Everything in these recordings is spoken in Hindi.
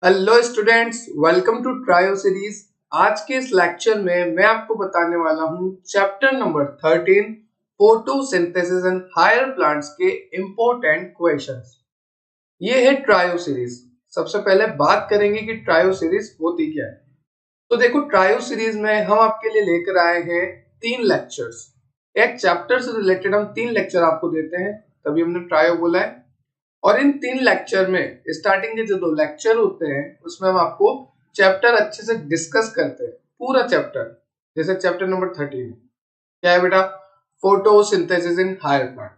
Hello students, welcome to Trio series. आज के इस लेक्चर में मैं आपको बताने वाला हूं chapter number 13 photosynthesis and higher plants के इम्पोर्टेंट क्वेश्चंस। ये है ट्रायो सीरीज। सबसे पहले बात करेंगे कि ट्रायो सीरीज होती क्या है। तो देखो, ट्रायो सीरीज में हम आपके लिए लेकर आए हैं 3 लेक्चर्स। एक चैप्टर से रिलेटेड हम 3 लेक्चर आपको देते हैं, तभी हमने ट्रायो बोला है। और इन 3 लेक्चर में स्टार्टिंग के जो 2 लेक्चर होते हैं उसमें हम आपको चैप्टर अच्छे से डिस्कस करते हैं, पूरा चैप्टर। जैसे चैप्टर नंबर 13 क्या है बेटा, फोटोसिंथेसिस इन हायर प्लांट।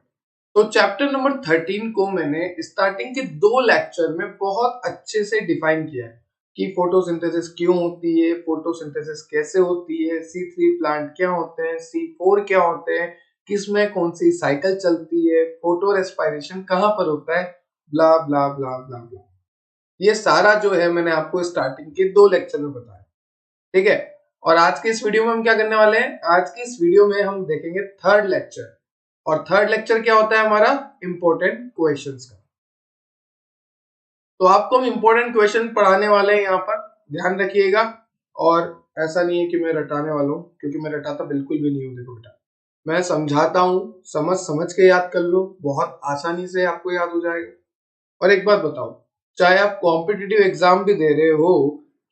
तो चैप्टर नंबर 13 को मैंने स्टार्टिंग के 2 लेक्चर में बहुत अच्छे से डिफाइन किया है कि फोटोसिंथेसिस क्यों होती है, फोटोसिंथेसिस कैसे होती है, C3 प्लांट क्या होते हैं, C4 क्या होते हैं, किसमें कौन सी साइकिल चलती है, फोटो रेस्पिरेशन कहाँ पर होता है, ब्ला ब्ला ब्ला ब्ला ब्ला। ये सारा जो है मैंने आपको स्टार्टिंग के 2 लेक्चर में बताया। ठीक है। और आज के इस वीडियो में हम क्या करने वाले हैं, आज की इस वीडियो में हम देखेंगे थर्ड लेक्चर। और थर्ड लेक्चर क्या होता है हमारा, इंपॉर्टेंट क्वेश्चंस का। तो आपको हम इंपॉर्टेंट क्वेश्चन पढ़ाने वाले हैं यहाँ पर, ध्यान रखिएगा। और ऐसा नहीं है कि मैं रटाने वाला हूँ, क्योंकि मैं रटाता बिल्कुल भी नहीं हूँ। देखो बेटा, मैं समझाता हूँ, समझ समझ के याद कर लो, बहुत आसानी से आपको याद हो जाएगा। और एक बात बताओ, चाहे आप कॉम्पिटिटिव एग्जाम भी दे रहे हो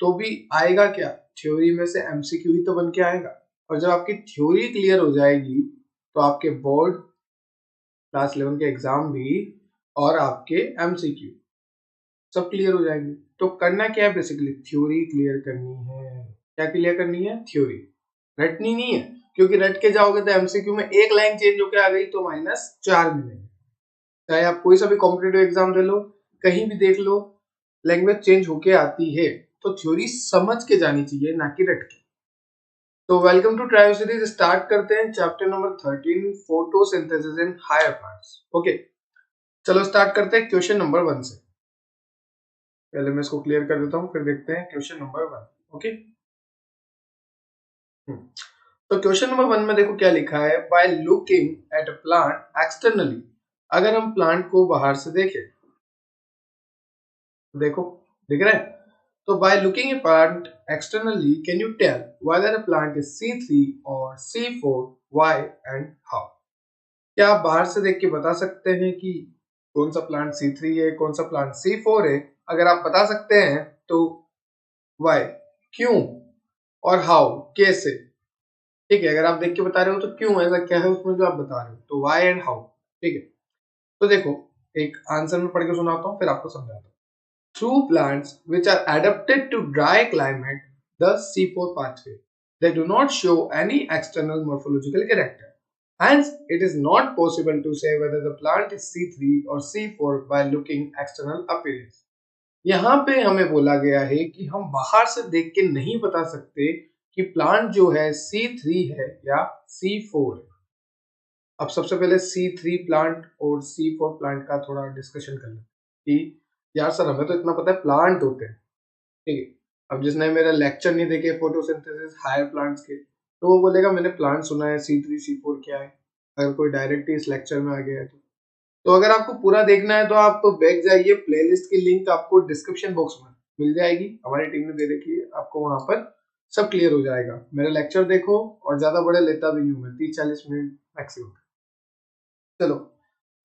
तो भी आएगा क्या, थ्योरी में से एमसीक्यू ही तो बन के आएगा। और जब आपकी थ्योरी क्लियर हो जाएगी तो आपके बोर्ड, क्लास 11 के एग्जाम भी और आपके एमसीक्यू सब क्लियर हो जाएंगे। तो करना क्या है, बेसिकली थ्योरी क्लियर करनी है। क्या क्लियर करनी है, थ्योरी। रटनी नहीं है, क्योंकि रट के जाओगे तो एमसीक्यू में एक लाइन चेंज होकर आ गई तो -4 मिलेंगे। चाहे आप कोई सा भी कॉम्पिटेटिव एग्जाम दे लो, कहीं भी देख लो, लैंग्वेज चेंज होके आती है। तो थ्योरी समझ के जानी चाहिए, ना कि रट के। तो welcome to Trio series. Start करते हैं chapter number 13 photosynthesis in higher plants. Okay, चलो स्टार्ट करते हैं क्वेश्चन नंबर 1 से। पहले मैं इसको क्लियर कर देता हूं, फिर देखते हैं क्वेश्चन नंबर 1। ओके। तो क्वेश्चन नंबर 1 में देखो क्या लिखा है, bye looking at a plant externally. अगर हम प्लांट को बाहर से देखें, देखो दिख रहा है। तो by looking a plant externally, can you tell whether a plant is C3 or C4, why and how? क्या आप बाहर से देख के बता सकते हैं कि कौन सा प्लांट C3 है, कौन सा प्लांट C4 है? अगर आप बता सकते हैं तो why, क्यों, और how, कैसे। ठीक है, अगर आप देख के बता रहे हो तो क्यों, ऐसा क्या है उसमें जो आप बता रहे हो, तो why and how। ठीक है। तो देखो, एक आंसर में पढ़ के सुनाता हूँ, फिर आपको समझाता हूँ। Through plants which are adapted to dry climate, the C4 pathway, they do not show any external morphological character. Hence, it is not possible to say whether the plant is C3 or C4 by looking external appearance. यहाँ पे हमें बोला गया है कि हम बाहर से देख के नहीं बता सकते कि प्लांट जो है C3 है या C4 है। अब सबसे पहले C3 प्लांट और C4 प्लांट का थोड़ा डिस्कशन कर लें कि यार सर, हमें तो इतना पता है प्लांट होते हैं। ठीक है। अब जिसने मेरा लेक्चर नहीं देखे फोटोसिंथेसिस हायर प्लांट्स के, तो वो बोलेगा मैंने प्लांट सुना है, C3 C4 क्या है, अगर कोई डायरेक्ट ही इस लेक्चर में आ गया है तो अगर आपको पूरा देखना है तो आप तो बैक जाइए, प्लेलिस्ट की लिंक आपको डिस्क्रिप्शन बॉक्स में मिल जाएगी, हमारी टीम ने दे रखी है, आपको वहां पर सब क्लियर हो जाएगा। मेरा लेक्चर देखो, और ज्यादा बड़े लेता भी नहीं हूँ मैं, 30-40 मिनट मैक्सिमम। चलो,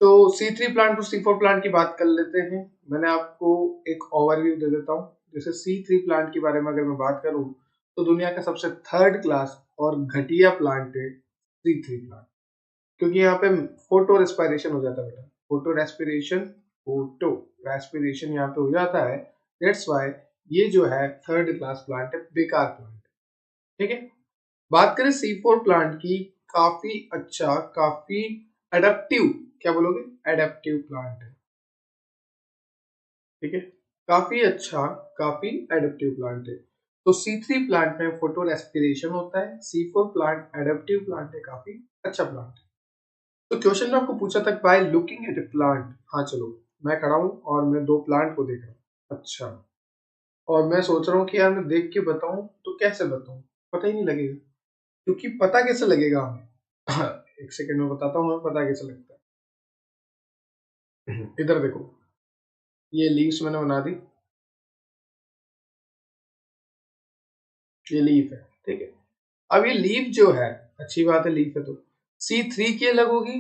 तो C3 प्लांट और C4 प्लांट की बात कर लेते हैं। मैंने आपको एक ओवरव्यू दे देता हूँ। जैसे C3 प्लांट के बारे में अगर मैं बात करूँ तो दुनिया का सबसे थर्ड क्लास और घटिया प्लांट है C3 प्लांट, क्योंकि यहाँ पे फोटो रेस्पिरेशन हो जाता है बेटा, फोटो रेस्पिरेशन यहाँ पे हो जाता है। दैट्स व्हाई ये जो है थर्ड क्लास प्लांट है, बेकार प्लांट। ठीक है। बात करें C4 प्लांट की, काफी अच्छा, काफी एडेप्टिव, क्या बोलोगे, एडेप्टिव प्लांट है। ठीक है, काफी अच्छा, काफी एडेप्टिव प्लांट है। तो C3 प्लांट में फोटो रेस्पिरेशन होता है, C4 प्लांट एडेप्टिव प्लांट है, काफी अच्छा प्लांट है। तो क्वेश्चन में आपको पूछा था by looking eight A plant. हाँ चलो, मैं खड़ा हूँ और मैं 2 प्लांट को देख रहा हूँ। अच्छा, और मैं सोच रहा हूँ कि यार मैं देख के बताऊं तो कैसे बताऊं, पता ही नहीं लगेगा। क्योंकि पता कैसे लगेगा हमें, एक सेकंड में बताता हूँ हमें पता कैसे लगता है। इधर देखो, ये लीव्स मैंने बना दी। ये लीफ है, ठीक है। अब ये लीफ जो है, अच्छी बात है, लीफ है तो C3 की अलग होगी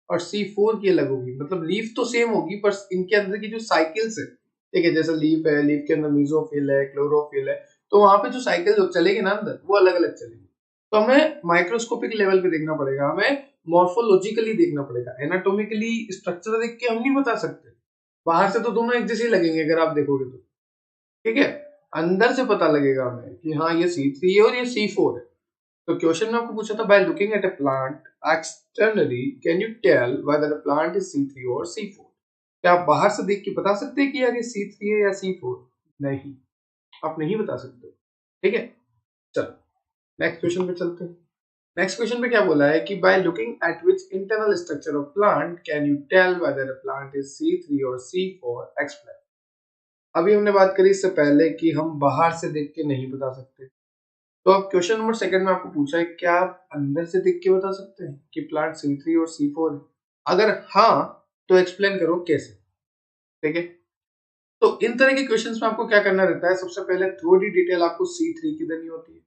और C4 की अलग होगी, मतलब लीफ तो सेम होगी पर इनके अंदर की जो साइकिल्स है, ठीक है, जैसे लीफ है, लीफ के अंदर मीजोफिल है, क्लोरोफिल है, तो वहां पे जो साइकिल जो चलेगी ना अंदर, वो अलग अलग चलेगी। तो हमें माइक्रोस्कोपिक लेवल पे देखना पड़ेगा, हमें मॉर्फोलॉजिकली देखना पड़ेगा, एनाटोमिकली स्ट्रक्चर देख के हम नहीं बता सकते। बाहर से तो दोनों एक जैसे ही लगेंगे अगर आप देखोगे तो, ठीक है। अंदर से पता लगेगा हमें कि हाँ ये C3 है और ये C4 है। तो क्वेश्चन में आपको पूछा था, by looking at a plant externally can you tell whether a plant is C3 or C4? क्या आप बाहर से देख के बता सकते हैं कि यार ये C3 है या C4? नहीं, आप नहीं बता सकते, ठीक है। चलो नेक्स्ट क्वेश्चन पे चलते हैं। नेक्स्ट क्वेश्चन पे क्या बोला है कि by looking at which internal structure of plant can you tell whether a plant is C3 or C4? Explain. अभी हमने बात करी इससे पहले कि हम बाहर से देख के नहीं बता सकते, तो अब क्वेश्चन नंबर सेकंड में आपको पूछा है क्या आप अंदर से देख के बता सकते हैं कि प्लांट C3 और C4 है? अगर हाँ तो एक्सप्लेन करो कैसे, ठीक है। तो इन तरह के क्वेश्चंस में आपको क्या करना रहता है, सबसे पहले थोड़ी डिटेल आपको C3 की देनी होती है,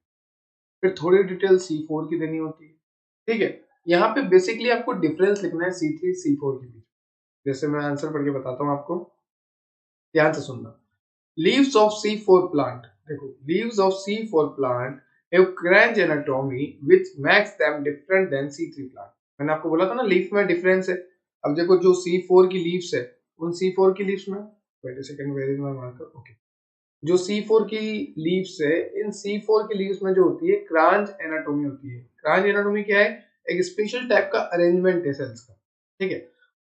फिर थोड़ी डिटेल C4 की देनी होती है, ठीक है। यहाँ पे बेसिकली आपको डिफरेंस लिखना है C3 C4 के बीच। जैसे मैं आंसर पढ़ के बताता हूँ आपको, ध्यान से सुनना। Leaves of C4 plant, देखो leaves of C4 plant have cranch anatomy which makes them different than C3 plant। मैंने आपको बोला था ना लीफ में डिफरेंस है। अब देखो जो C4 की लीव्स है, उन C4 की लीव्स में, wait a second, where is my marker, okay, जो C4 की लीव्स है, इन C4 की लीव्स में जो होती है क्रांच एनाटोमी होती है। क्रांच एनाटोमी क्या है, एक स्पेशल टाइप का अरेंजमेंट है सेल्स का, ठीक है।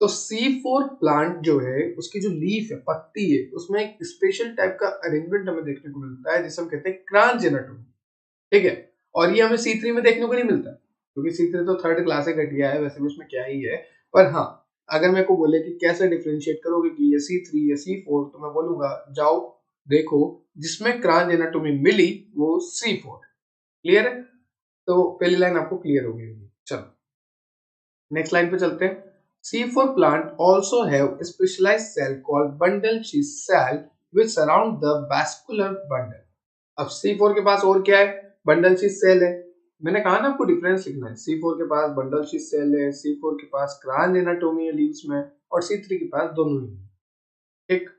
तो C4 प्लांट जो है उसकी जो लीफ है, पत्ती है, उसमें एक स्पेशल टाइप का अरेंजमेंट हमें देखने को मिलता है जिसे हम कहते हैं क्रांच एनाटोमी, ठीक है। और ये हमें C3 में देखने को नहीं मिलता क्योंकि C3 तो थर्ड क्लास से घटिया है, वैसे भी उसमें क्या ही है। पर हाँ, अगर मेरे को बोले कि कैसे डिफरेंशिएट करोगे कि ये C3 या C4, तो मैं बोलूंगा जाओ देखो जिसमें क्रांच एनाटोमी मिली वो C4। क्लियर है, तो पहली लाइन आपको क्लियर हो गई। चलो नेक्स्ट लाइन पे चलते हैं। C4 plant also have a specialized cell called bundle sheath cell which surround the vascular bundle। अब C4 के पास और क्या है, बंडल शीथ सेल है। मैंने कहा ना आपको डिफरेंस लिखना है, C4 के पास बंडल शीथ सेल है, C4 के पास क्रांच एनाटोमी है लीव्स में, और C3 के पास दोनों ही है, ठीक।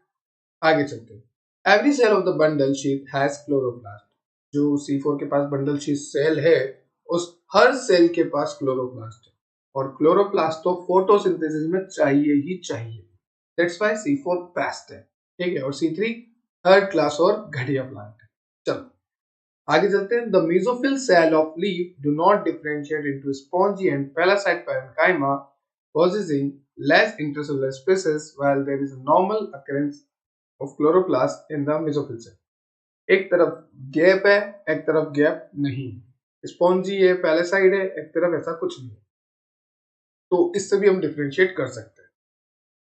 आगे चलते हैं। Every cell of the bundle sheath has chloroplast. जो C4 के पास बंडल शीथ सेल है, उस हर सेल के पास क्लोरोप्लास्ट है, और क्लोरोप्लास्ट तो फोटोसिंथेसिस में चाहिए ही चाहिए। दैट्स व्हाई C4 बेस्ट है, ठीक है, और C3 थर्ड क्लास और घटिया प्लांट है। चलो आगे चलते हैं। The mesophyll cell of leaf do not differentiate into spongy and parasite parenchyma possessing less intracellular spaces while there is a normal occurrence of chloroplast in the mesophyll cell। एक तरफ गैप है, एक तरफ गैप नहीं है, स्पॉन्जी है, पैलेसाइड है, एक तरफ ऐसा कुछ नहीं है, तो इससे भी हम डिफरेंशिएट कर सकते हैं।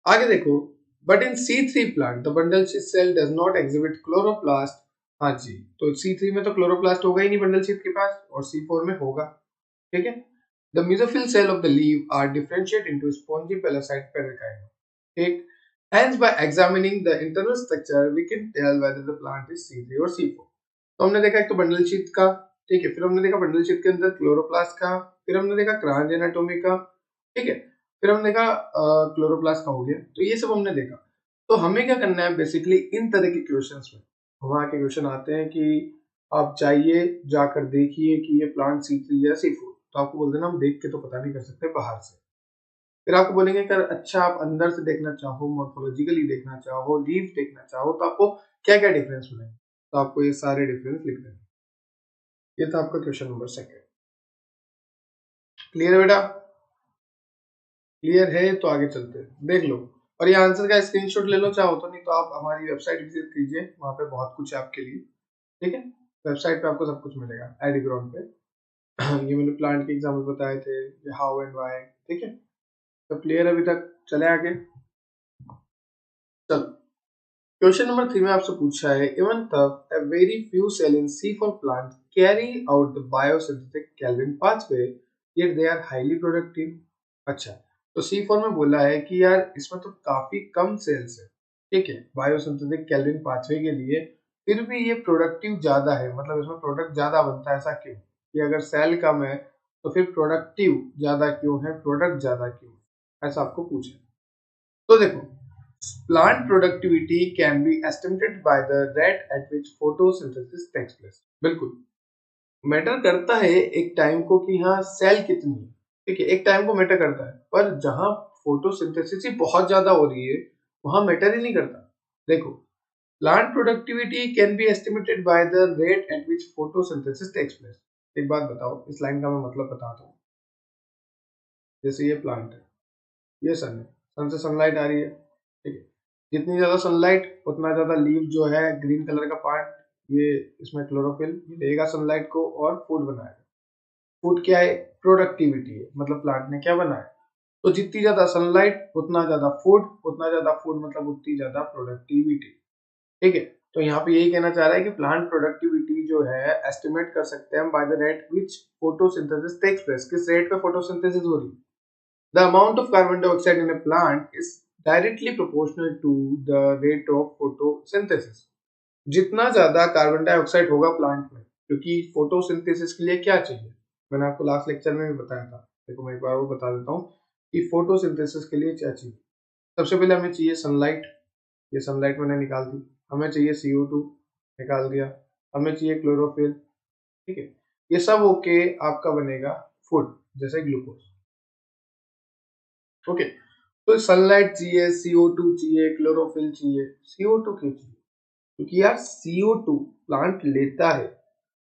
आगे देखो, but in C3 plant the bundle sheath cell does not exhibit chloroplast. हाँ जी, तो C3 में तो क्लोरोप्लास्ट होगा ही नहीं बंडल शीथ के पास, और C4 में होगा, ठीक है। The mesophyll cell of the leaf are differentiate into spongy palisade parenchyma, ठीक। Hence, by examining the internal structure, we can tell whether the plant is C3 or C4। तो हमने देखा एक तो बंडल शीथ का, ठीक है, फिर हमने देखा बंडल शीथ के अंदर क्लोरोप्लास्ट का, फिर हमने देखा क्रांच एनाटोमी का, ठीक है, फिर हमने देखा क्लोरोप्लास्ट का हो गया। तो ये सब हमने देखा। तो हमें क्या करना है बेसिकली, इन तरह के क्वेश्चंस में वहां के क्वेश्चन आते हैं कि आप जाइए जाकर देखिए कि ये प्लांट C3 या C4, तो आपको बोल देना हम देख के तो पता नहीं कर सकते बाहर से। फिर आपको बोलेंगे अगर अच्छा आप अंदर से देखना चाहो, मॉर्फोलॉजिकली देखना चाहो, लीफ देखना चाहो, तो आपको क्या क्या डिफरेंस मिलेंगे, तो आपको ये सारे डिफरेंस लिख देना। ये था आपका क्वेश्चन नंबर सेकंड। क्लियर है बेटा? क्लियर है तो आगे चलते हैं, देख लो, और ये आंसर का स्क्रीनशॉट ले लो चाहो तो, नहीं तो आप हमारी वेबसाइट विजिट कीजिए, वहां पे बहुत कुछ है आपके लिए, ठीक है। वेबसाइट पे आपको सब कुछ मिलेगा आईडी ग्राउंड पे। ये मैंने प्लांट के एग्जाम्पल बताए थे, ये हाउ एंड व्हाई, ठीक है। तो क्लियर अभी तक? चले आगे। चलो क्वेश्चन नंबर 3 में आपसे पूछा है, इवन तब a very few cell in C4 plant carry out the biosynthetic Calvin pathway yet they are highly productive। अच्छा, तो C4 में बोला है कि यार इसमें तो काफी कम सेल्स है, ठीक है, बायोसिंथेटिक कैल्विन पाथवे के लिए, फिर भी ये प्रोडक्टिव ज्यादा है, मतलब इसमें प्रोडक्ट ज्यादा बनता है, ऐसा क्यों? कि अगर सेल कम है तो फिर प्रोडक्टिव ज्यादा क्यों है, प्रोडक्ट ज्यादा क्यों है, ऐसा आपको पूछे। तो देखो, plant productivity can be estimated by the rate at which photosynthesis takes place. बिल्कुल मैटर करता है एक टाइम को कि हाँ सेल कितनी है, ठीक है, एक टाइम को मैटर करता है, पर जहां फोटोसिंथेसिस ही बहुत ज्यादा हो रही है वहां मैटर ही नहीं करता। देखो, plant productivity can be estimated by the rate at which photosynthesis takes place. एक बात बताओ, इस लाइन का मैं मतलब बताता हूँ। जैसे ये प्लांट है, ये सन है, सन से सनलाइट आ रही है, ठीक है, जितनी ज्यादा सनलाइट उतना ज्यादा लीव जो है ग्रीन कलर का पार्ट, ये इसमें क्लोरोफिल लेगा सनलाइट को और फूड बनाएगा। फूड क्या है? प्रोडक्टिविटी है, मतलब प्लांट ने क्या बनाया। तो जितनी ज्यादा सनलाइट उतना ज्यादा फूड, उतना ज्यादा फूड मतलब उतनी ज्यादा प्रोडक्टिविटी, ठीक है। तो यहाँ पे यही कहना चाह रहा है कि प्लांट प्रोडक्टिविटी जो है एस्टिमेट कर सकते हैं by the rate which photosynthesis takes place. किस रेट पे फोटोसिंथेसिस हो रही है? The amount of carbon dioxide in a plant is directly proportional to the rate of photosynthesis। जितना ज्यादा कार्बन डाइऑक्साइड होगा प्लांट में, क्योंकि फोटोसिंथेसिस के लिए क्या चाहिए, मैंने आपको लास्ट लेक्चर में भी बताया था। देखो मैं एक बार वो बता देता हूँ कि फोटोसिंथेसिस के लिए क्या चाहिए। सबसे पहले हमें चाहिए सनलाइट, ये सनलाइट मैंने निकाल दी। हमें चाहिए CO2, निकाल दिया। हमें चाहिए क्लोरोफिल, ठीक है। ये सब होके आपका बनेगा फूड, जैसे ग्लूकोज। ओके, तो सनलाइट चाहिए, CO2 चाहिए, क्लोरोफिल चाहिए। CO2 क्यों चाहिए? क्योंकि यार CO2 प्लांट लेता है,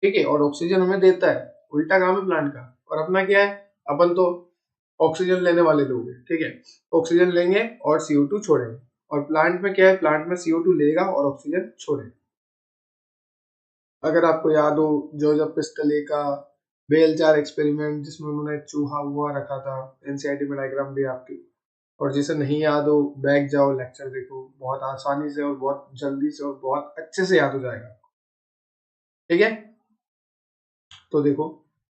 ठीक है, और ऑक्सीजन हमें देता है। उल्टा काम है प्लांट का, और अपना क्या है? अपन तो ऑक्सीजन लेने वाले लोग हैं, ठीक है। ऑक्सीजन लेंगे और CO2 छोड़ेंगे। और प्लांट में क्या है? प्लांट में CO2 लेगा और ऑक्सीजन छोड़ेगा। अगर आपको याद हो जोसेफ पिस्टले का बेल जार एक्सपेरिमेंट, जिसमें उन्होंने चूहा हुआ रखा था, एनसीईआरटी में डायग्राम भी आपकी। और जिसे नहीं याद हो बैठ जाओ, लेक्चर देखो, बहुत आसानी से और बहुत जल्दी से और बहुत अच्छे से याद हो जाएगा, ठीक है। तो देखो,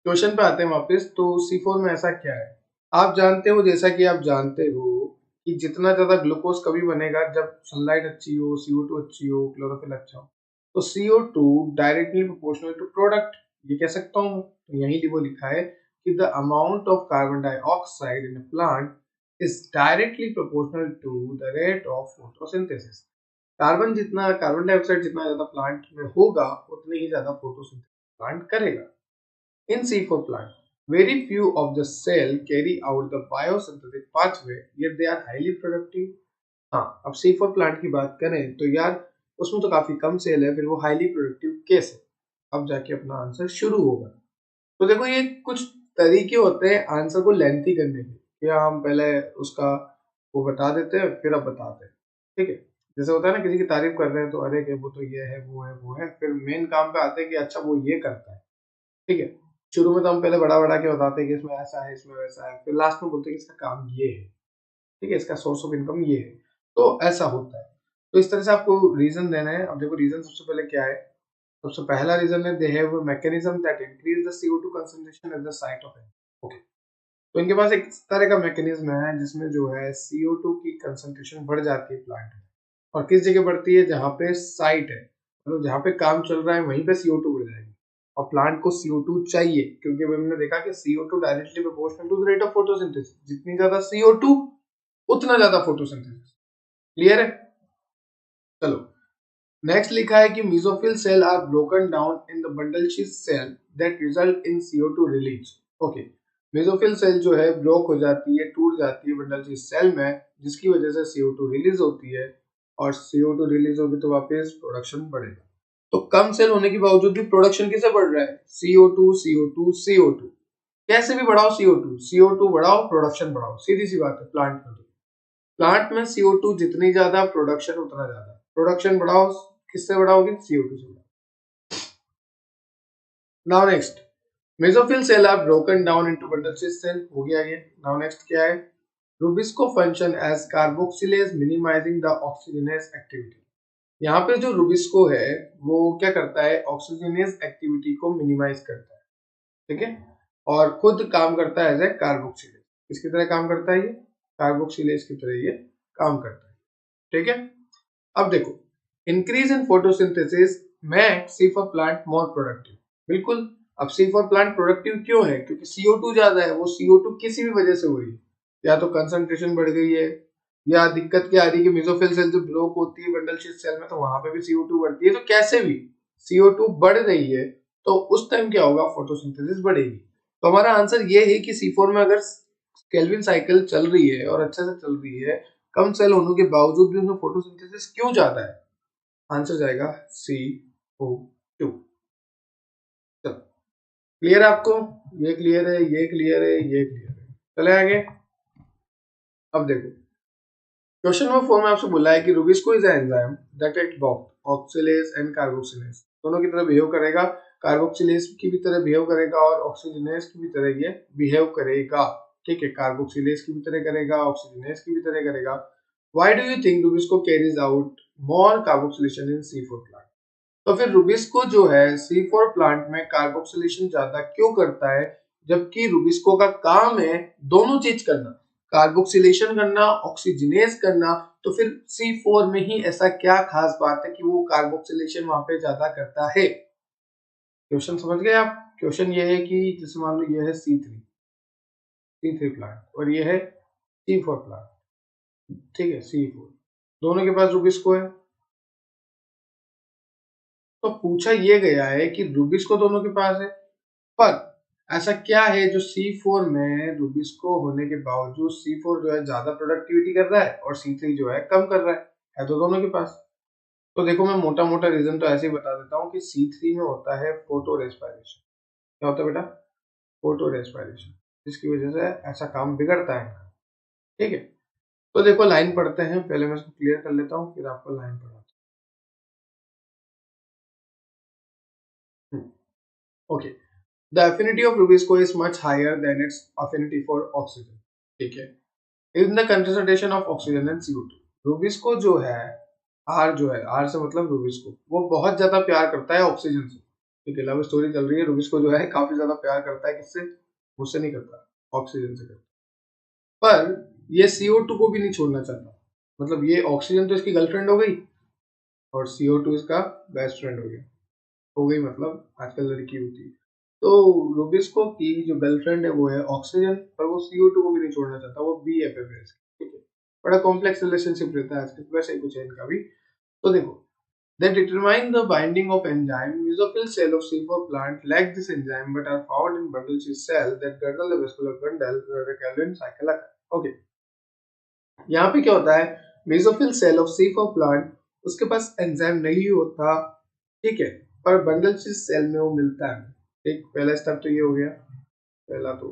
क्वेश्चन पे आते हैं वापस। तो C4 में ऐसा क्या है? आप जानते हो, जैसा कि आप जानते हो कि जितना ज्यादा ग्लूकोज कभी बनेगा जब सनलाइट अच्छी हो, CO2 अच्छी हो, क्लोरोफिल अच्छा हो। तो CO2 directly proportional to product, ये कह सकता हूँ। तो यही वो लिखा है कि the amount of carbon dioxide in plant is directly proportional to the rate of photosynthesis. Carbon dioxide जितना ज्यादा प्लांट में होगा उतनी ही ज्यादा फोटोसिंथेसिस प्लांट करेगा। In C4 plant, very few of the cell carry out the biosynthetic pathway, yet they are highly productive। हाँ, अब C4 प्लांट की बात करें तो यार उसमें तो काफी कम सेल है, फिर वो हाईली प्रोडक्टिव कैसे? अब जाके अपना आंसर शुरू होगा। तो देखो, ये कुछ तरीके होते हैं आंसर को लेंथी करने के, या हम पहले उसका वो बता देते हैं फिर अब बताते हैं, ठीक है। जैसे होता है ना, किसी की तारीफ कर रहे हैं तो अरे कि वो तो ये है, वो है, वो है, फिर मेन काम पे आते हैं कि अच्छा वो ये करता है, ठीक है। शुरू में तो हम पहले बड़ा बड़ा के बताते हैं कि इसमें ऐसा है, इसमें वैसा है, फिर लास्ट में बोलते हैं कि इसका काम ये है, ठीक है, इसका सोर्स ऑफ इनकम ये है। तो ऐसा होता है। तो इस तरह से आपको रीजन देना है। अब देखो, रीजन सबसे पहले क्या है? सबसे पहला रीजन है they have a mechanism that increase the CO2 concentration at the site of energy. Okay, तो इनके पास एक तरह का मैकेनिज्म है जिसमें जो है CO2 की कंसंट्रेशन बढ़ जाती है प्लांट में। और किस जगह बढ़ती है? जहाँ पे साइट है, मतलब जहाँ पे काम चल रहा है वहीं पे CO2 बढ़ जाएगी। और प्लांट को CO2 चाहिए, क्योंकि अभी हमने देखा कि CO2 directly proportional to the rate of photosynthesis. जितनी ज्यादा CO2 उतना ज्यादा फोटोसिंथेसिस। क्लियर है? चलो, नेक्स्ट लिखा है कि mesophyll cell are broken down in the bundle sheath cell that result in CO2 release. Okay, mesophyll cell जो है ब्लॉक हो जाती है, टूट जाती है बंडल शीथ सेल में, जिसकी वजह से CO2 रिलीज होती है। और CO2 रिलीज होगी तो वापस प्रोडक्शन बढ़ेगा। तो कम सेल होने के बावजूद भी प्रोडक्शन किसे बढ़ रहा है? CO2 CO2 CO2। कैसे भी बढ़ाओ CO2, CO2 बढ़ाओ, प्रोडक्शन बढ़ाओ, सीधी सी बात है। प्लांट में तो प्लांट में CO2 जितनी ज्यादा, प्रोडक्शन उतना ज्यादा। प्रोडक्शन बढ़ाओ, किससे बढ़ाओगे? CO2 से। Now next, mesophyll cell are broken down into bundle sheath cell. हो गया ये। नाउ नेक्स्ट क्या है? RuBisCO function as carboxylase minimizing the oxygenase activity. यहाँ पे जो रुबिस्को है वो क्या करता है? ऑक्सीजनेस एक्टिविटी को मिनिमाइज करता है, ठीक है, और खुद काम करता है एज ए कार्बोक्सिलेज। किसकी तरह काम करता है ये? कार्बोक्सिलेज की तरह ये काम करता है, ठीक है। अब देखो, increase in photosynthesis make C4 plant more productive. बिल्कुल। अब C4 प्लांट प्रोडक्टिव क्यों है? क्योंकि CO2 ज्यादा है। वो CO2 किसी भी वजह से हो रही है, या तो कंसंट्रेशन बढ़ गई है, या दिक्कत क्या आ रही है कि मेसोफिल सेल जो ब्लॉक होती है बंडल शीथ सेल में, तो वहां पे भी CO2 बढ़ती है। तो कैसे भी CO2 बढ़ रही है तो उस टाइम क्या होगा? फोटोसिंथेसिस बढ़ेगी। तो हमारा आंसर ये है कि C4 में अगर केल्विन साइकिल चल रही है और अच्छे से चल रही है, कम सेल होने के बावजूद भी उसमें फोटोसिंथेसिस क्यों ज्यादा है? आंसर जाएगा CO2। चलो, क्लियर है आपको? ये क्लियर है, ये क्लियर है, ये क्लियर है। चले आगे। अब देखो, क्वेश्चन नंबर 4 में आपसे बोला है कि rubisco is enzyme that it both oxylase and carboxylase दोनों की तरह बिहेव करेगा। कार्बोक्सिलेज की भी तरह बिहेव करेगा और ऑक्सीजनेज की भी तरह ये बिहेव करेगा। ठीक है, कार्बोक्सिलेज की भी तरह करेगा, ऑक्सीजनेज की भी तरह करेगा। Why do you think Rubisco carries out more carboxylation in C4 plant? तो फिर रुबिस्को जो है C4 प्लांट में कार्बोक्सिलेशन ज्यादा क्यों करता है, जबकि रुबिस्को का काम है दोनों चीज करना, कार्बोक्सिलेशन करना, ऑक्सीजनेज करना। तो फिर C4 में ही ऐसा क्या खास बात है कि वो कार्बोक्सिलेशन वहां पे ज्यादा करता है? क्वेश्चन समझ गए आप? क्वेश्चन ये है कि जैसे मान लो ये है C3 प्लांट और ये है C4 प्लांट। ठीक है, C4 दोनों के पास रुबिस्को है। तो पूछा ये गया है कि रुबिस्को दोनों के पास है, पर ऐसा क्या है जो C4 में रुबिस्को होने के बावजूद C4 जो है ज्यादा प्रोडक्टिविटी कर रहा है और C3 जो है कम कर रहा है तो दोनों के पास। तो देखो, मैं मोटा मोटा रीजन तो ऐसे ही बता देता हूँ कि C3 में होता है फोटो रेस्पिरेशन। क्या होता है बेटा? फोटो रेस्पिरेशन, जिसकी वजह से ऐसा काम बिगड़ता है। ठीक है, तो देखो लाइन पढ़ते हैं। पहले मैं इसको क्लियर कर लेता हूँ, फिर आपको लाइन पढ़ाता हूँ। Okay, the affinity of Rubisco is much higher than its affinity for oxygen. ठीक है, in the concentration of oxygen and CO2, rubisco जो है, आर जो है, आर से मतलब रूबिस्को, वो बहुत ज्यादा प्यार करता है ऑक्सीजन से। ठीक है, लव स्टोरी चल रही है। रूबिस्को जो है काफी ज्यादा प्यार करता है किससे? मुझसे नहीं करता, ऑक्सीजन से करता। पर ये CO2 को भी नहीं छोड़ना चाहता। मतलब ये ऑक्सीजन तो इसकी गर्लफ्रेंड हो गई और CO2 इसका बेस्ट फ्रेंड हो गई मतलब आजकल लड़की होती है। तो रूबिस्को की जो गर्लफ्रेंड है वो है ऑक्सीजन, पर वो CO2 को भी नहीं छोड़ना चाहता, वो BFF है इसकी। ठीक है, बड़ा कॉम्प्लेक्स रिलेशनशिप रहता है आजकल, वैसे ही कुछ है इनका भी। तो देखो, they determine the binding of enzyme. Mesophyll cell of C4 plant lack this enzyme but are found in bundle sheath cell that girdle the vascular bundle where the Calvin cycle occurs. Okay, यहाँ पे क्या होता है? Mesophyll cell of C4 plant, उसके पास एंजाइम नहीं होता। ठीक है, पर बंडल शीथ सेल में वो मिलता है। ठीक, पहला स्टेप तो ये हो गया। पहला तो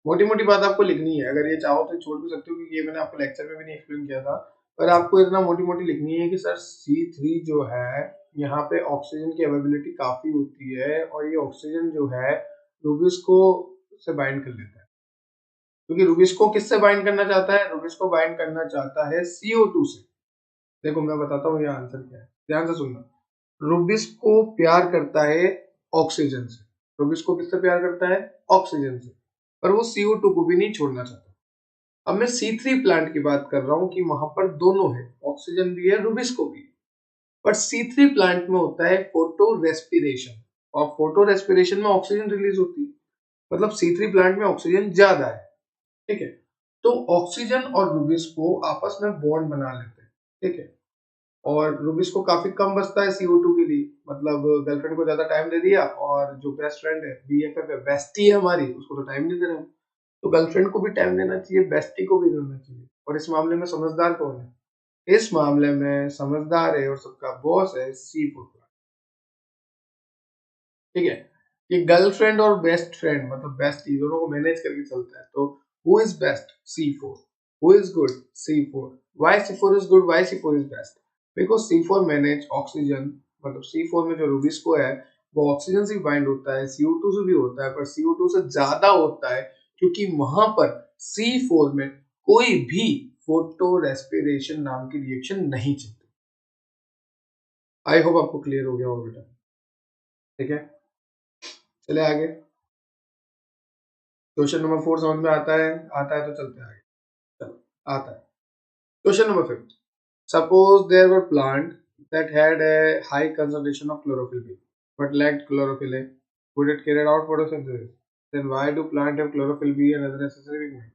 मोटी मोटी बात आपको लिखनी है, अगर ये चाहो तो छोड़ भी सकते हो क्योंकि ये मैंने आपको लेक्चर में भी नहीं एक्सप्लेन किया था। पर आपको इतना मोटी मोटी लिखनी है कि सर C3 जो है, यहाँ पे ऑक्सीजन की अवेलेबिलिटी काफी होती है और ये ऑक्सीजन जो है रूबिस्को से बाइंड कर लेता है। क्योंकि रूबिस्को किससे बाइंड करना चाहता है? रूबिस्को बाइंड करना चाहता है CO2 से। देखो मैं बताता हूँ ये आंसर क्या है, ध्यान से सुनना। रूबिस्को प्यार करता है ऑक्सीजन से। रूबिस्को किससे प्यार करता है? ऑक्सीजन से, पर वो CO2 को भी नहीं छोड़ना चाहता। अब मैं C3 प्लांट की बात कर रहा हूँ कि वहां पर दोनों है, ऑक्सीजन भी है, रूबिस्को भी है। बट C3 प्लांट में होता है फोटो रेस्पिरेशन, और फोटो रेस्पिरेशन में ऑक्सीजन रिलीज होती है। मतलब C3 प्लांट में ऑक्सीजन ज्यादा है। ठीक है, तो ऑक्सीजन और रूबिस्को आपस में बॉन्ड बना लेते हैं। ठीक है, और रूबिस्को काफी कम बचता है CO2 के लिए। मतलब गर्लफ्रेंड को ज्यादा टाइम दे दिया और जो बेस्ट फ्रेंड है, BFF है, बेस्टी है हमारी, उसको तो टाइम नहीं दे रहे हम। तो गर्लफ्रेंड को भी टाइम देना चाहिए, बेस्टी को भी देना चाहिए। और इस मामले में समझदार कौन है? इस मामले में समझदार है और सबका बॉस है C4। ठीक है, ये गर्लफ्रेंड और बेस्ट फ्रेंड मतलब बेस्टी दोनों को मैनेज करके चलता है। तो who is best? C4। Who is good? C4। Why C4 is good? Why C4 is best? Because C4 manage oxygen. मतलब C4 में जो रूबिस्को है वो ऑक्सीजन से भी बाइंड होता है, CO2 से भी होता है, पर CO2 से ज्यादा होता है क्योंकि वहां पर C4 में कोई भी फोटो रेस्पिरेशन नाम की रिएक्शन नहीं चलती। आई होप आपको क्लियर हो गया होगा बेटा। ठीक है, चले आगे। क्वेश्चन नंबर 4 समझ में आता है? आता है तो चलते हैं आगे। चलो, आता है। Question number 5, suppose there were plant that had a high concentration of chlorophyll B but lacked chlorophyll A. Would it carry out photosynthesis? Then why do plants have chlorophyll B and other necessary pigments?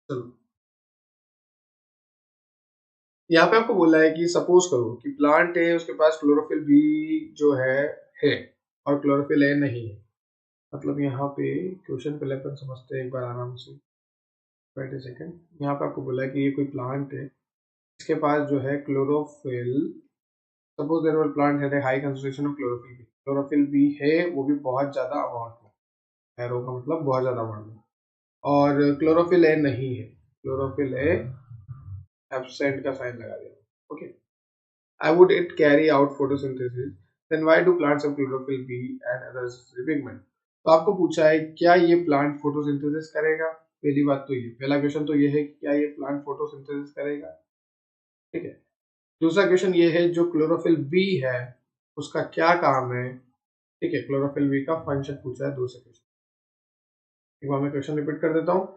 चलो यहाँ पे आपको बोला है कि सपोज करो कि प्लांट है उसके पास क्लोरोफिल बी जो है और क्लोरोफिल ए नहीं है। मतलब यहाँ पे क्वेश्चन पहले अपन समझते हैं एक बार आराम से। Wait a second. यहाँ पे आपको बोला है कि ये कोई प्लांट है इसके पास जो है chlorophyll, suppose there were plant had a high concentration of chlorophyll B. Chlorophyll B है वो भी बहुत ज्यादा अमाउंट में, एरो का मतलब बहुत ज्यादा अमाउंट में, और क्लोरोफिल ए नहीं है। क्लोरोफिल ए एब्सेंट का साइन लगा दिया। Okay, I would it carry out photosynthesis? Then why do plants have chlorophyll B and other pigment? तो आपको पूछा है क्या ये प्लांट फोटोसिंथेसिस करेगा। पहली बात तो ये, पहला क्वेश्चन तो ये है कि क्या ये प्लांट फोटोसिंथेसिस करेगा। ठीक है, दूसरा क्वेश्चन ये है जो क्लोरोफिल बी है उसका क्या काम है। ठीक है, क्लोरोफिल बी का फंक्शन पूछा है दूसरे क्वेश्चन। एक बार मैं क्वेश्चन रिपीट कर देता हूँ।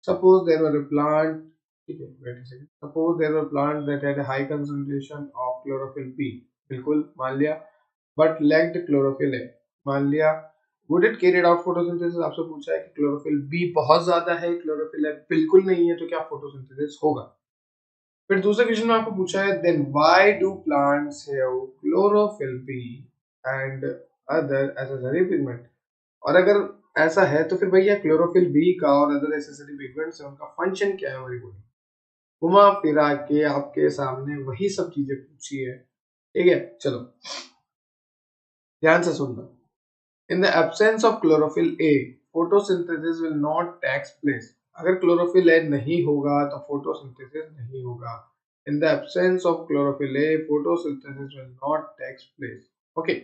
Suppose there were a plant, ठीक है wait a second, suppose there were plant that had a high concentration of chlorophyll B, बिल्कुल मान लिया, बट लैक्ड क्लोरोफिल ए, मान लिया। Would it carried out photosynthesis? आपसे पूछा है कि क्लोरोफिल बी बहुत ज्यादा है, क्लोरोफिल ए बिल्कुल नहीं है, तो क्या फोटोसिंथेसिस होगा। फिर दूसरे क्वेश्चन में आपको पूछा है then why do plants have chlorophyll B and other accessory pigment. और अगर ऐसा है तो फिर भैया क्लोरोफिल बी का और अदर एसेसरी पिगमेंट्स है उनका फंक्शन क्या है हमारी बॉडी। घुमा फिरा के आपके सामने वही सब चीजें पूछी है। ठीक है, चलो ध्यान से सुनना। In the absence of chlorophyll A photosynthesis will not takes place. अगर क्लोरोफिल ए नहीं होगा तो फोटोसिंथेसिस नहीं होगा। In the absence of chlorophyll A photosynthesis will not takes place. Okay,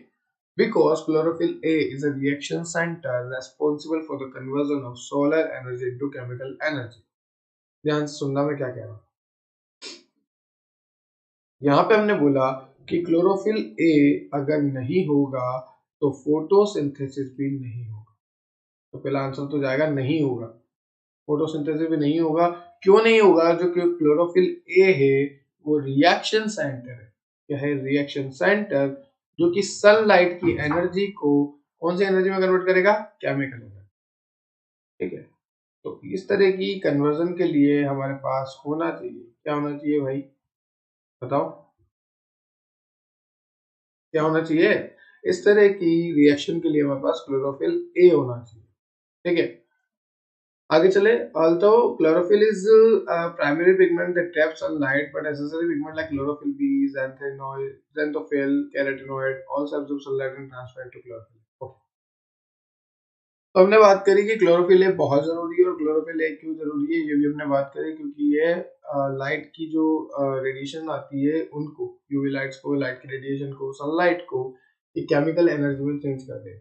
because chlorophyll A is a reaction center responsible for the conversion of solar energy into chemical energy. ध्यान से सुनना मैं क्या कह रहा हूँ। यहाँ पे हमने बोला कि क्लोरोफिल ए अगर नहीं होगा तो फोटोसिंथेसिस भी नहीं होगा। तो पहला आंसर तो जाएगा नहीं होगा, फोटोसिंथेसिस भी नहीं होगा। क्यों नहीं होगा? जो कि क्लोरोफिल ए है वो रिएक्शन सेंटर है। क्या है? रिएक्शन सेंटर, जो कि सनलाइट की एनर्जी को कौन सी एनर्जी में कन्वर्ट करेगा? Chemical energy. ठीक है, तो इस तरह की कन्वर्जन के लिए हमारे पास होना चाहिए, क्या होना चाहिए भाई बताओ, क्या होना चाहिए? इस तरह की रिएक्शन के लिए हमारे पास क्लोरोफिल ए होना चाहिए। ठीक है, आगे चले। although chlorophyll is a primary pigment that traps sunlight, but accessory pigment like chlorophyll B, xanthophyll, carotenoid also absorb sunlight and transfer into chlorophyll. Okay. तो हमने बात करी कि क्लोरोफिल ए बहुत जरूरी है, और क्लोरोफिल ए क्यों जरूरी है ये भी हमने बात करी, क्योंकि ये लाइट की जो रेडिएशन आती है उनको, यूवी लाइट्स को, लाइट की रेडिएशन को, सनलाइट को ये केमिकल एनर्जी में चेंज कर देगा।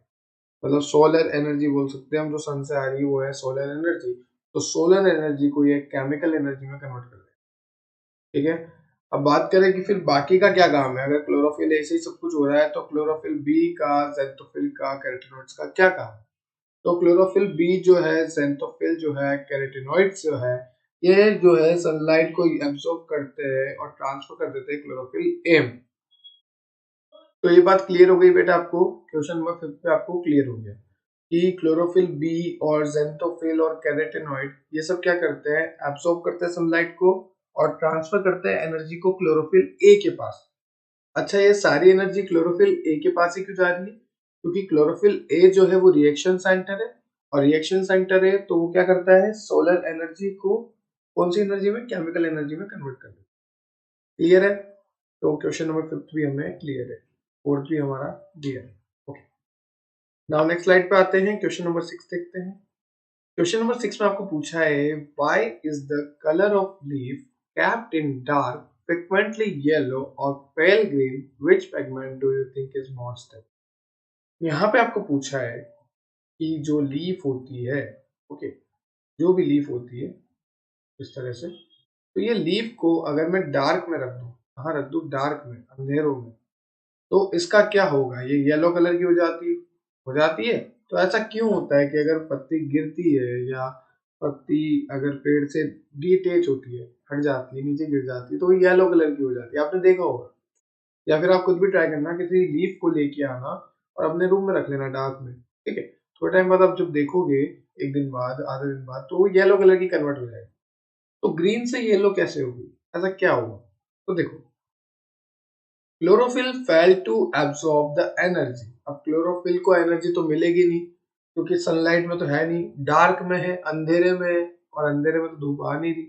मतलब सोलर एनर्जी बोल सकते हैं हम, जो सन से आ रही है वो है सोलर एनर्जी। तो सोलर एनर्जी को ये केमिकल एनर्जी में कन्वर्ट कर देगा। ठीक है, अब बात करें कि फिर बाकी का क्या काम है। अगर क्लोरोफिल ऐसे ही सब कुछ हो रहा है तो क्लोरोफिल बी का, ज़ैंथोफिल का, कैरोटीनॉइड्स का क्या काम है। तो क्लोरोफिल बी जो है, ज़ैंथोफिल जो है, कैरोटीनॉइड्स जो है, ये जो है सनलाइट को एब्सॉर्ब करते हैं और ट्रांसफर कर देते हैं क्लोरोफिल ए में। तो ये बात क्लियर हो गई बेटा आपको। क्वेश्चन नंबर 5 पे आपको क्लियर हो गया कि क्लोरोफिल बी और ज़ैंथोफिल और कैरोटीनॉइड ये सब क्या करते हैं? एब्सॉर्ब करते हैं सनलाइट को और ट्रांसफर करते हैं एनर्जी को क्लोरोफिल ए के पास। अच्छा, ये सारी एनर्जी क्लोरोफिल ए के पास ही क्यों जा रही है? क्योंकि क्लोरोफिल ए जो है वो रिएक्शन सेंटर है, और रिएक्शन सेंटर है तो वो क्या करता है? सोलर एनर्जी को कौन सी एनर्जी में? केमिकल एनर्जी में कन्वर्ट कर देता है। क्लियर है? तो क्वेश्चन नंबर 5 भी हमें क्लियर है, 4th भी हमारा क्लियर है। ओके, नाउ नेक्स्ट स्लाइड पे आते हैं, क्वेश्चन नंबर 6 देखते हैं। क्वेश्चन नंबर 6 में आपको पूछा है why is the colour of leaf capped in dark frequently yellow or pale green, which pigment do you think is more stable? यहाँ पे आपको पूछा है कि जो लीफ होती है, ओके, जो भी लीफ होती है इस तरह से, तो ये लीफ को अगर मैं डार्क में रख दूं, कहाँ रख दूं? डार्क में, अंधेरों में, तो इसका क्या होगा? ये येलो कलर की हो जाती है। तो ऐसा क्यों होता है कि अगर पत्ती गिरती है या पत्ती अगर पेड़ से डिटेच होती है, हट जाती है, नीचे गिर जाती है, तो वो येलो कलर की हो जाती है। आपने देखा होगा या फिर आप खुद भी ट्राई करना, किसी लीफ को लेके आना और अपने रूम में रख लेना डार्क में, ठीक है। थोड़े टाइम बाद आप जब देखोगे, एक दिन बाद, आधे दिन बाद, तो वो येलो कलर की कन्वर्ट हो जाएगी। तो ग्रीन से येलो कैसे होगी, ऐसा क्या हुआ? तो देखो, chlorophyll fail to absorb the energy. अब क्लोरोफिल को एनर्जी तो मिलेगी नहीं, क्योंकि सनलाइट में तो है नहीं, डार्क में है, अंधेरे में है, और अंधेरे में तो धूप आ नहीं रही,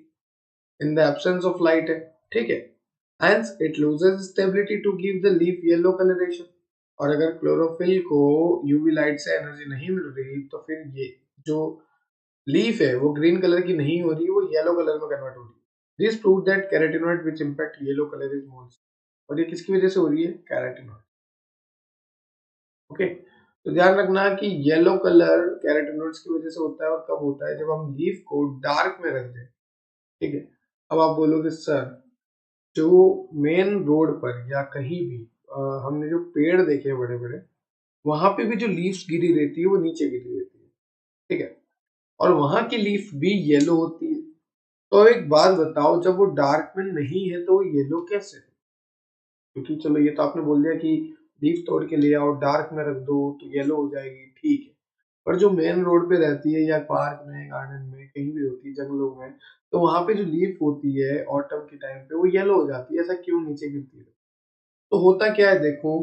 इन द एब्सेंस ऑफ लाइट है, ठीक है। Hence it loses stability to give the leaf yellow coloration। और अगर क्लोरोफिल को यूवी लाइट से एनर्जी नहीं मिल रही, तो फिर ये जो लीफ है वो ग्रीन कलर की नहीं हो रही, वो येलो कलर में कन्वर्ट हो रही है। This prove that carotenoid which impact yellow colour is more. और ये किसकी वजह से हो रही है? कैरोटीनॉइड। ओके, तो ध्यान रखना कि येलो कलर कैरोटीनॉइड्स की वजह से होता है, और कब होता है? जब हम लीफ को डार्क में रख दें, ठीक है। अब आप बोलोगे सर, जो मेन रोड पर या कहीं भी हमने जो पेड़ देखे हैं बड़े बड़े, वहां पे भी जो लीव्स गिरी रहती है वो नीचे गिरी रहती है, ठीक है, और वहां की लीफ भी येलो होती है। तो एक बात बताओ, जब वो डार्क में नहीं है तो वो येलो कैसे है? क्योंकि चलो ये तो आपने बोल दिया कि लीफ तोड़ के ले आओ, डार्क में रख दो तो येलो हो जाएगी, ठीक है। पर जो मेन रोड पे रहती है, या पार्क में, गार्डन में, कहीं भी होती है, जंगलों में, तो वहां पे जो लीफ होती है ऑटम के टाइम पे वो येलो हो जाती है, ऐसा क्यों नीचे गिरती है? तो होता क्या है देखो,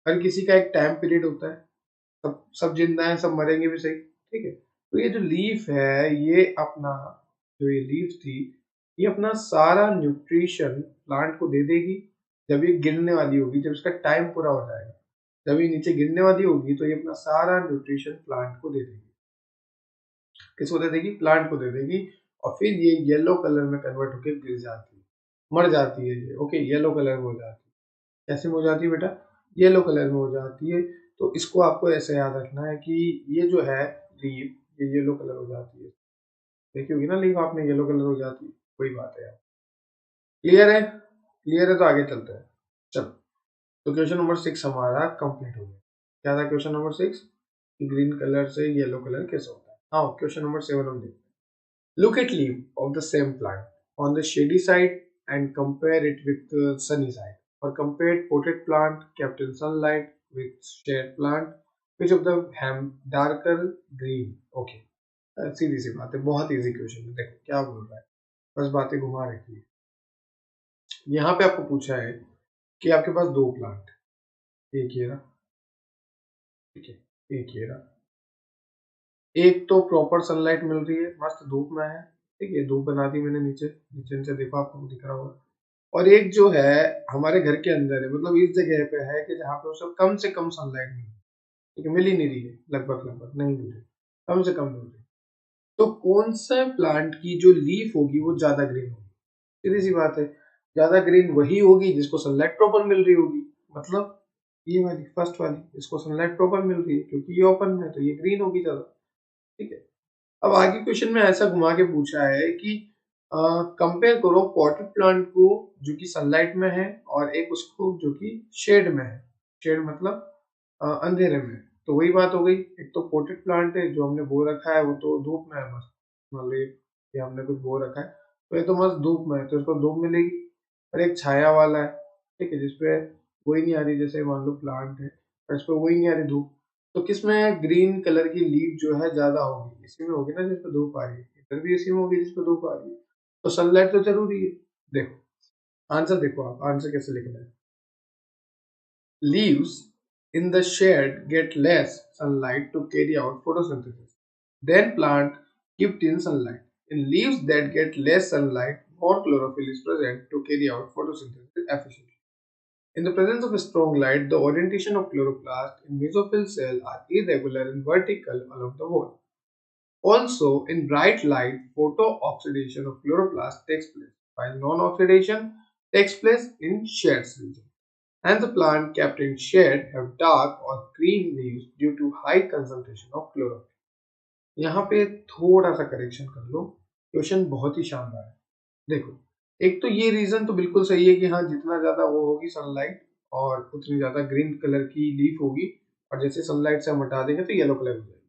हर किसी का एक टाइम पीरियड होता है, सब सब जिंदा है, सब मरेंगे भी, सही, ठीक है। तो ये जो लीफ है, ये अपना, जो ये लीफ थी, ये अपना सारा न्यूट्रिशन प्लांट को दे देगी जब ये गिरने वाली होगी, जब इसका टाइम पूरा हो जाएगा, जब ये नीचे गिरने वाली होगी, तो ये अपना सारा न्यूट्रिशन प्लांट को दे देगी। किसको दे देगी? प्लांट को दे देगी। और फिर ये येलो कलर में कन्वर्ट होकर गिर जाती है, मर जाती है ये, ओके, येलो कलर में हो जाती है। कैसे में हो जाती है बेटा? येलो कलर में हो जाती है। तो इसको आपको ऐसे याद रखना है कि ये जो है लीफ, ये येलो कलर हो जाती है। देखी होगी ना लीफ आपने, येलो कलर हो जाती है, कोई बात है यार। क्लियर है? क्लियर है, तो आगे चलते हैं। चलो, तो क्वेश्चन नंबर 6 हमारा कंप्लीट हो गया। क्या था क्वेश्चन नंबर 6? ग्रीन कलर से येलो कलर कैसे होता है। हाँ, क्वेश्चन नंबर 7 हम देखते हैं। Look at leaf of the same plant on the shady side and compare it with the sunny side. Or compare potted plant kept in sunlight with shade plant. Which of them have darker green? Okay. सीधी सी बात है, बहुत इजी क्वेश्चन है। देखो क्या बोल रहा है, बस बातें घुमा रखी है। यहाँ पे आपको पूछा है कि आपके पास दो प्लांट, एक ये रहा, ठीक है, एक ये रहा। एक तो प्रॉपर सनलाइट मिल रही है, मस्त धूप में है, ठीक है, धूप बना दी मैंने नीचे, नीचे से देखो आपको दिख रहा होगा। और एक जो है हमारे घर के अंदर है, मतलब इस जगह पे है कि जहाँ पे उसे कम से कम सनलाइट मिल रही है, ठीक है, मिल ही नहीं रही है, लगभग लगभग नहीं मिल रही, कम से कम मिल रही है। तो कौन सा प्लांट की जो लीफ होगी वो ज्यादा ग्रीन होगी? सीधी सी बात है, ज्यादा ग्रीन वही होगी जिसको सनलाइट प्रॉपर मिल रही होगी। मतलब ये वाली फर्स्ट वाली, इसको सनलाइट प्रॉपर मिल रही है, क्योंकि ये ओपन में है, तो ये ग्रीन होगी ज्यादा, ठीक है। अब आगे क्वेश्चन में ऐसा घुमा के पूछा है कि कंपेयर करो पॉटेड प्लांट को जो कि सनलाइट में है, और एक उसको जो कि शेड में है। शेड मतलब अंधेरे में। तो वही बात हो गई, एक तो पोटेड प्लांट है जो हमने बो रखा है, वो तो धूप में है मस्त, मान लो ये हमने कुछ बो रखा है, तो ये तो मस्त धूप में है, तो इसको धूप मिलेगी। और एक छाया वाला है, ठीक है, जिसपे वही नहीं आ रही, जैसे मान लो प्लांट है और इस पे वही नहीं आ रही धूप, तो किसमें ग्रीन कलर की लीफ जो है ज्यादा होगी? इसी में होगी ना जिसपे धूप आ रही है, इधर भी इसी में होगी जिसपे धूप आ रही है। तो सनलाइट तो जरूरी है। देखो आंसर, देखो आप आंसर कैसे लिखना है। Leaves in the shade get less sunlight to carry out photosynthesis than plant kept in sunlight. In leaves that get less sunlight, more chlorophyll is present to carry out photosynthesis efficiently. In the presence of strong light, the orientation of chloroplast in mesophyll cell are irregular and vertical along the wall. Also, in bright light, photooxidation of chloroplast takes place, while non-oxidation takes place in shade region. And the plant kept in shade have dark or green leaves due to high concentration of chlorophyll. यहाँ पे थोड़ा सा करेक्शन कर लो, क्वेश्चन बहुत ही शानदार है। देखो, एक तो ये रीजन तो बिल्कुल सही है कि हाँ, जितना ज्यादा वो होगी सनलाइट, और उतनी ज्यादा ग्रीन कलर की लीफ होगी, और जैसे सनलाइट से हम हटा देंगे तो येलो कलर हो जाएगी।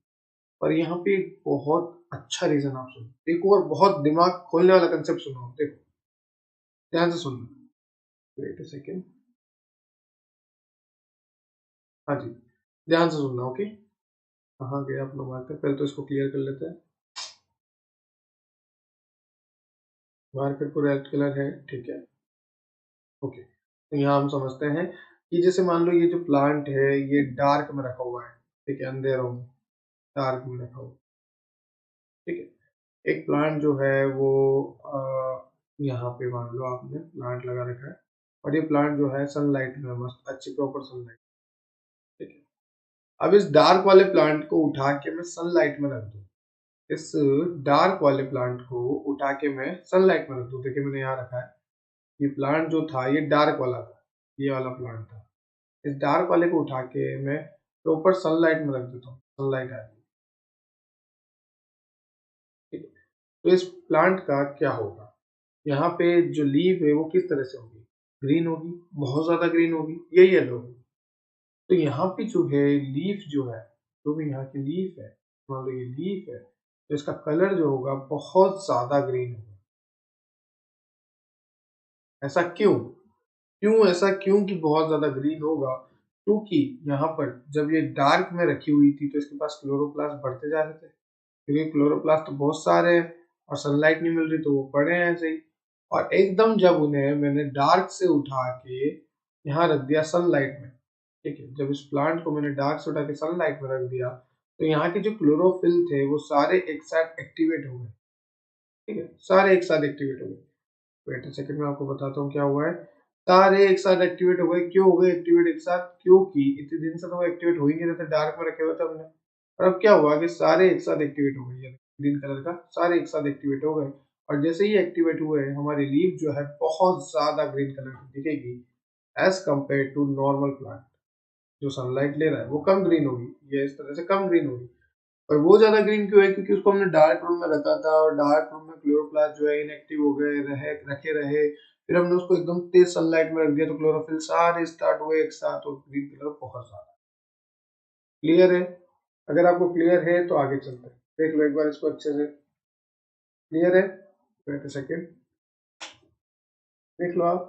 पर यहाँ पे एक बहुत अच्छा रीजन आप सुनो, एक और बहुत दिमाग खोलने वाला कंसेप्ट सुनो, देखो ध्यान से सुनो। Wait a second. हाँ जी, ध्यान से सुनना। ओके, कहाँ गया अपना मार्कर? पहले तो इसको क्लियर कर लेते हैं। मार्कर को रेड कलर है, ठीक है। ओके, तो यहाँ हम समझते हैं कि जैसे मान लो ये जो प्लांट है ये डार्क में रखा हुआ है, ठीक है, अंधेरों में, डार्क में रखा हुआ, ठीक है। एक प्लांट जो है वो यहाँ पे मान लो आपने प्लांट लगा रखा है और ये प्लांट जो है सनलाइट में, मस्त अच्छी प्रॉपर सनलाइट, ठीक है। अब इस डार्क वाले प्लांट को उठा के मैं सनलाइट में रख दूँ, इस डार्क वाले प्लांट को उठा के मैं सनलाइट में रख दूँ। देखिए मैंने यहाँ रखा है, ये प्लांट जो था ये डार्क वाला था, ये वाला प्लांट था। इस डार्क वाले को उठा के मैं प्रॉपर सनलाइट में रख देता हूँ, सनलाइट आ रही है, ठीक है। तो इस प्लांट का क्या होगा, यहाँ पे जो लीव है वो किस तरह से होगी, ग्रीन होगी, बहुत ज्यादा ग्रीन होगी, ये येलो होगी। तो यहाँ पे जो है लीफ जो है, जो भी यहाँ की लीफ है, मान लो ये लीफ है, तो इसका कलर जो होगा बहुत ज्यादा ग्रीन होगा। ऐसा क्यों? क्यों ऐसा क्यों कि बहुत ज्यादा ग्रीन होगा? क्योंकि यहाँ पर जब ये डार्क में रखी हुई थी तो इसके पास क्लोरोप्लास्ट बढ़ते जा रहे थे, क्योंकि क्लोरोप्लास्ट तो बहुत सारे हैं और सनलाइट नहीं मिल रही तो वो पड़े हैं ऐसे ही। और एकदम जब उन्हें मैंने डार्क से उठा के यहाँ रख दिया सनलाइट में, ठीक है, जब इस प्लांट को मैंने डार्क से उठा के सनलाइट में रख दिया तो यहाँ के जो क्लोरोफिल थे वो सारे एक साथ एक्टिवेट हो गए, ठीक है, सारे एक साथ एक्टिवेट हो गए। वेट अ सेकंड, मैं आपको बताता हूँ क्या हुआ है। सारे एक साथ एक्टिवेट हो गए। क्यों हो गए एक्टिवेट एक साथ? क्योंकि इतने दिन से तो वो एक्टिवेट हो ही नहीं रहे थे, डार्क में रखे हुए थे हमने। और अब क्या हुआ कि सारे एक साथ एक्टिवेट हो गए, ग्रीन कलर का सारे एक साथ एक्टिवेट हो गए। और जैसे ही एक्टिवेट हुए हमारी लीफ जो है बहुत ज्यादा ग्रीन कलर की दिखेगी as compare to normal plant. जो सनलाइट ले रहा है वो कम ग्रीन होगी, ये इस तरह से कम ग्रीन होगी। और वो ज्यादा ग्रीन क्यों है? क्योंकि उसको हमने डार्क रूम में रखा था और डार्क रूम में क्लोरोप्लास्ट जो है इनएक्टिव हो गए, रहे। फिर हमने उसको एकदम तेज सनलाइट में रख दिया तो क्लोरोफिल सारे स्टार्ट हुए एक साथ और ग्रीन कलर बहुत ज्यादा। क्लियर है? अगर आपको क्लियर है तो आगे चलते हैं, देख लो एक बार इसको अच्छे से। क्लियर है? वेट अ सेकंड, देख लो आप।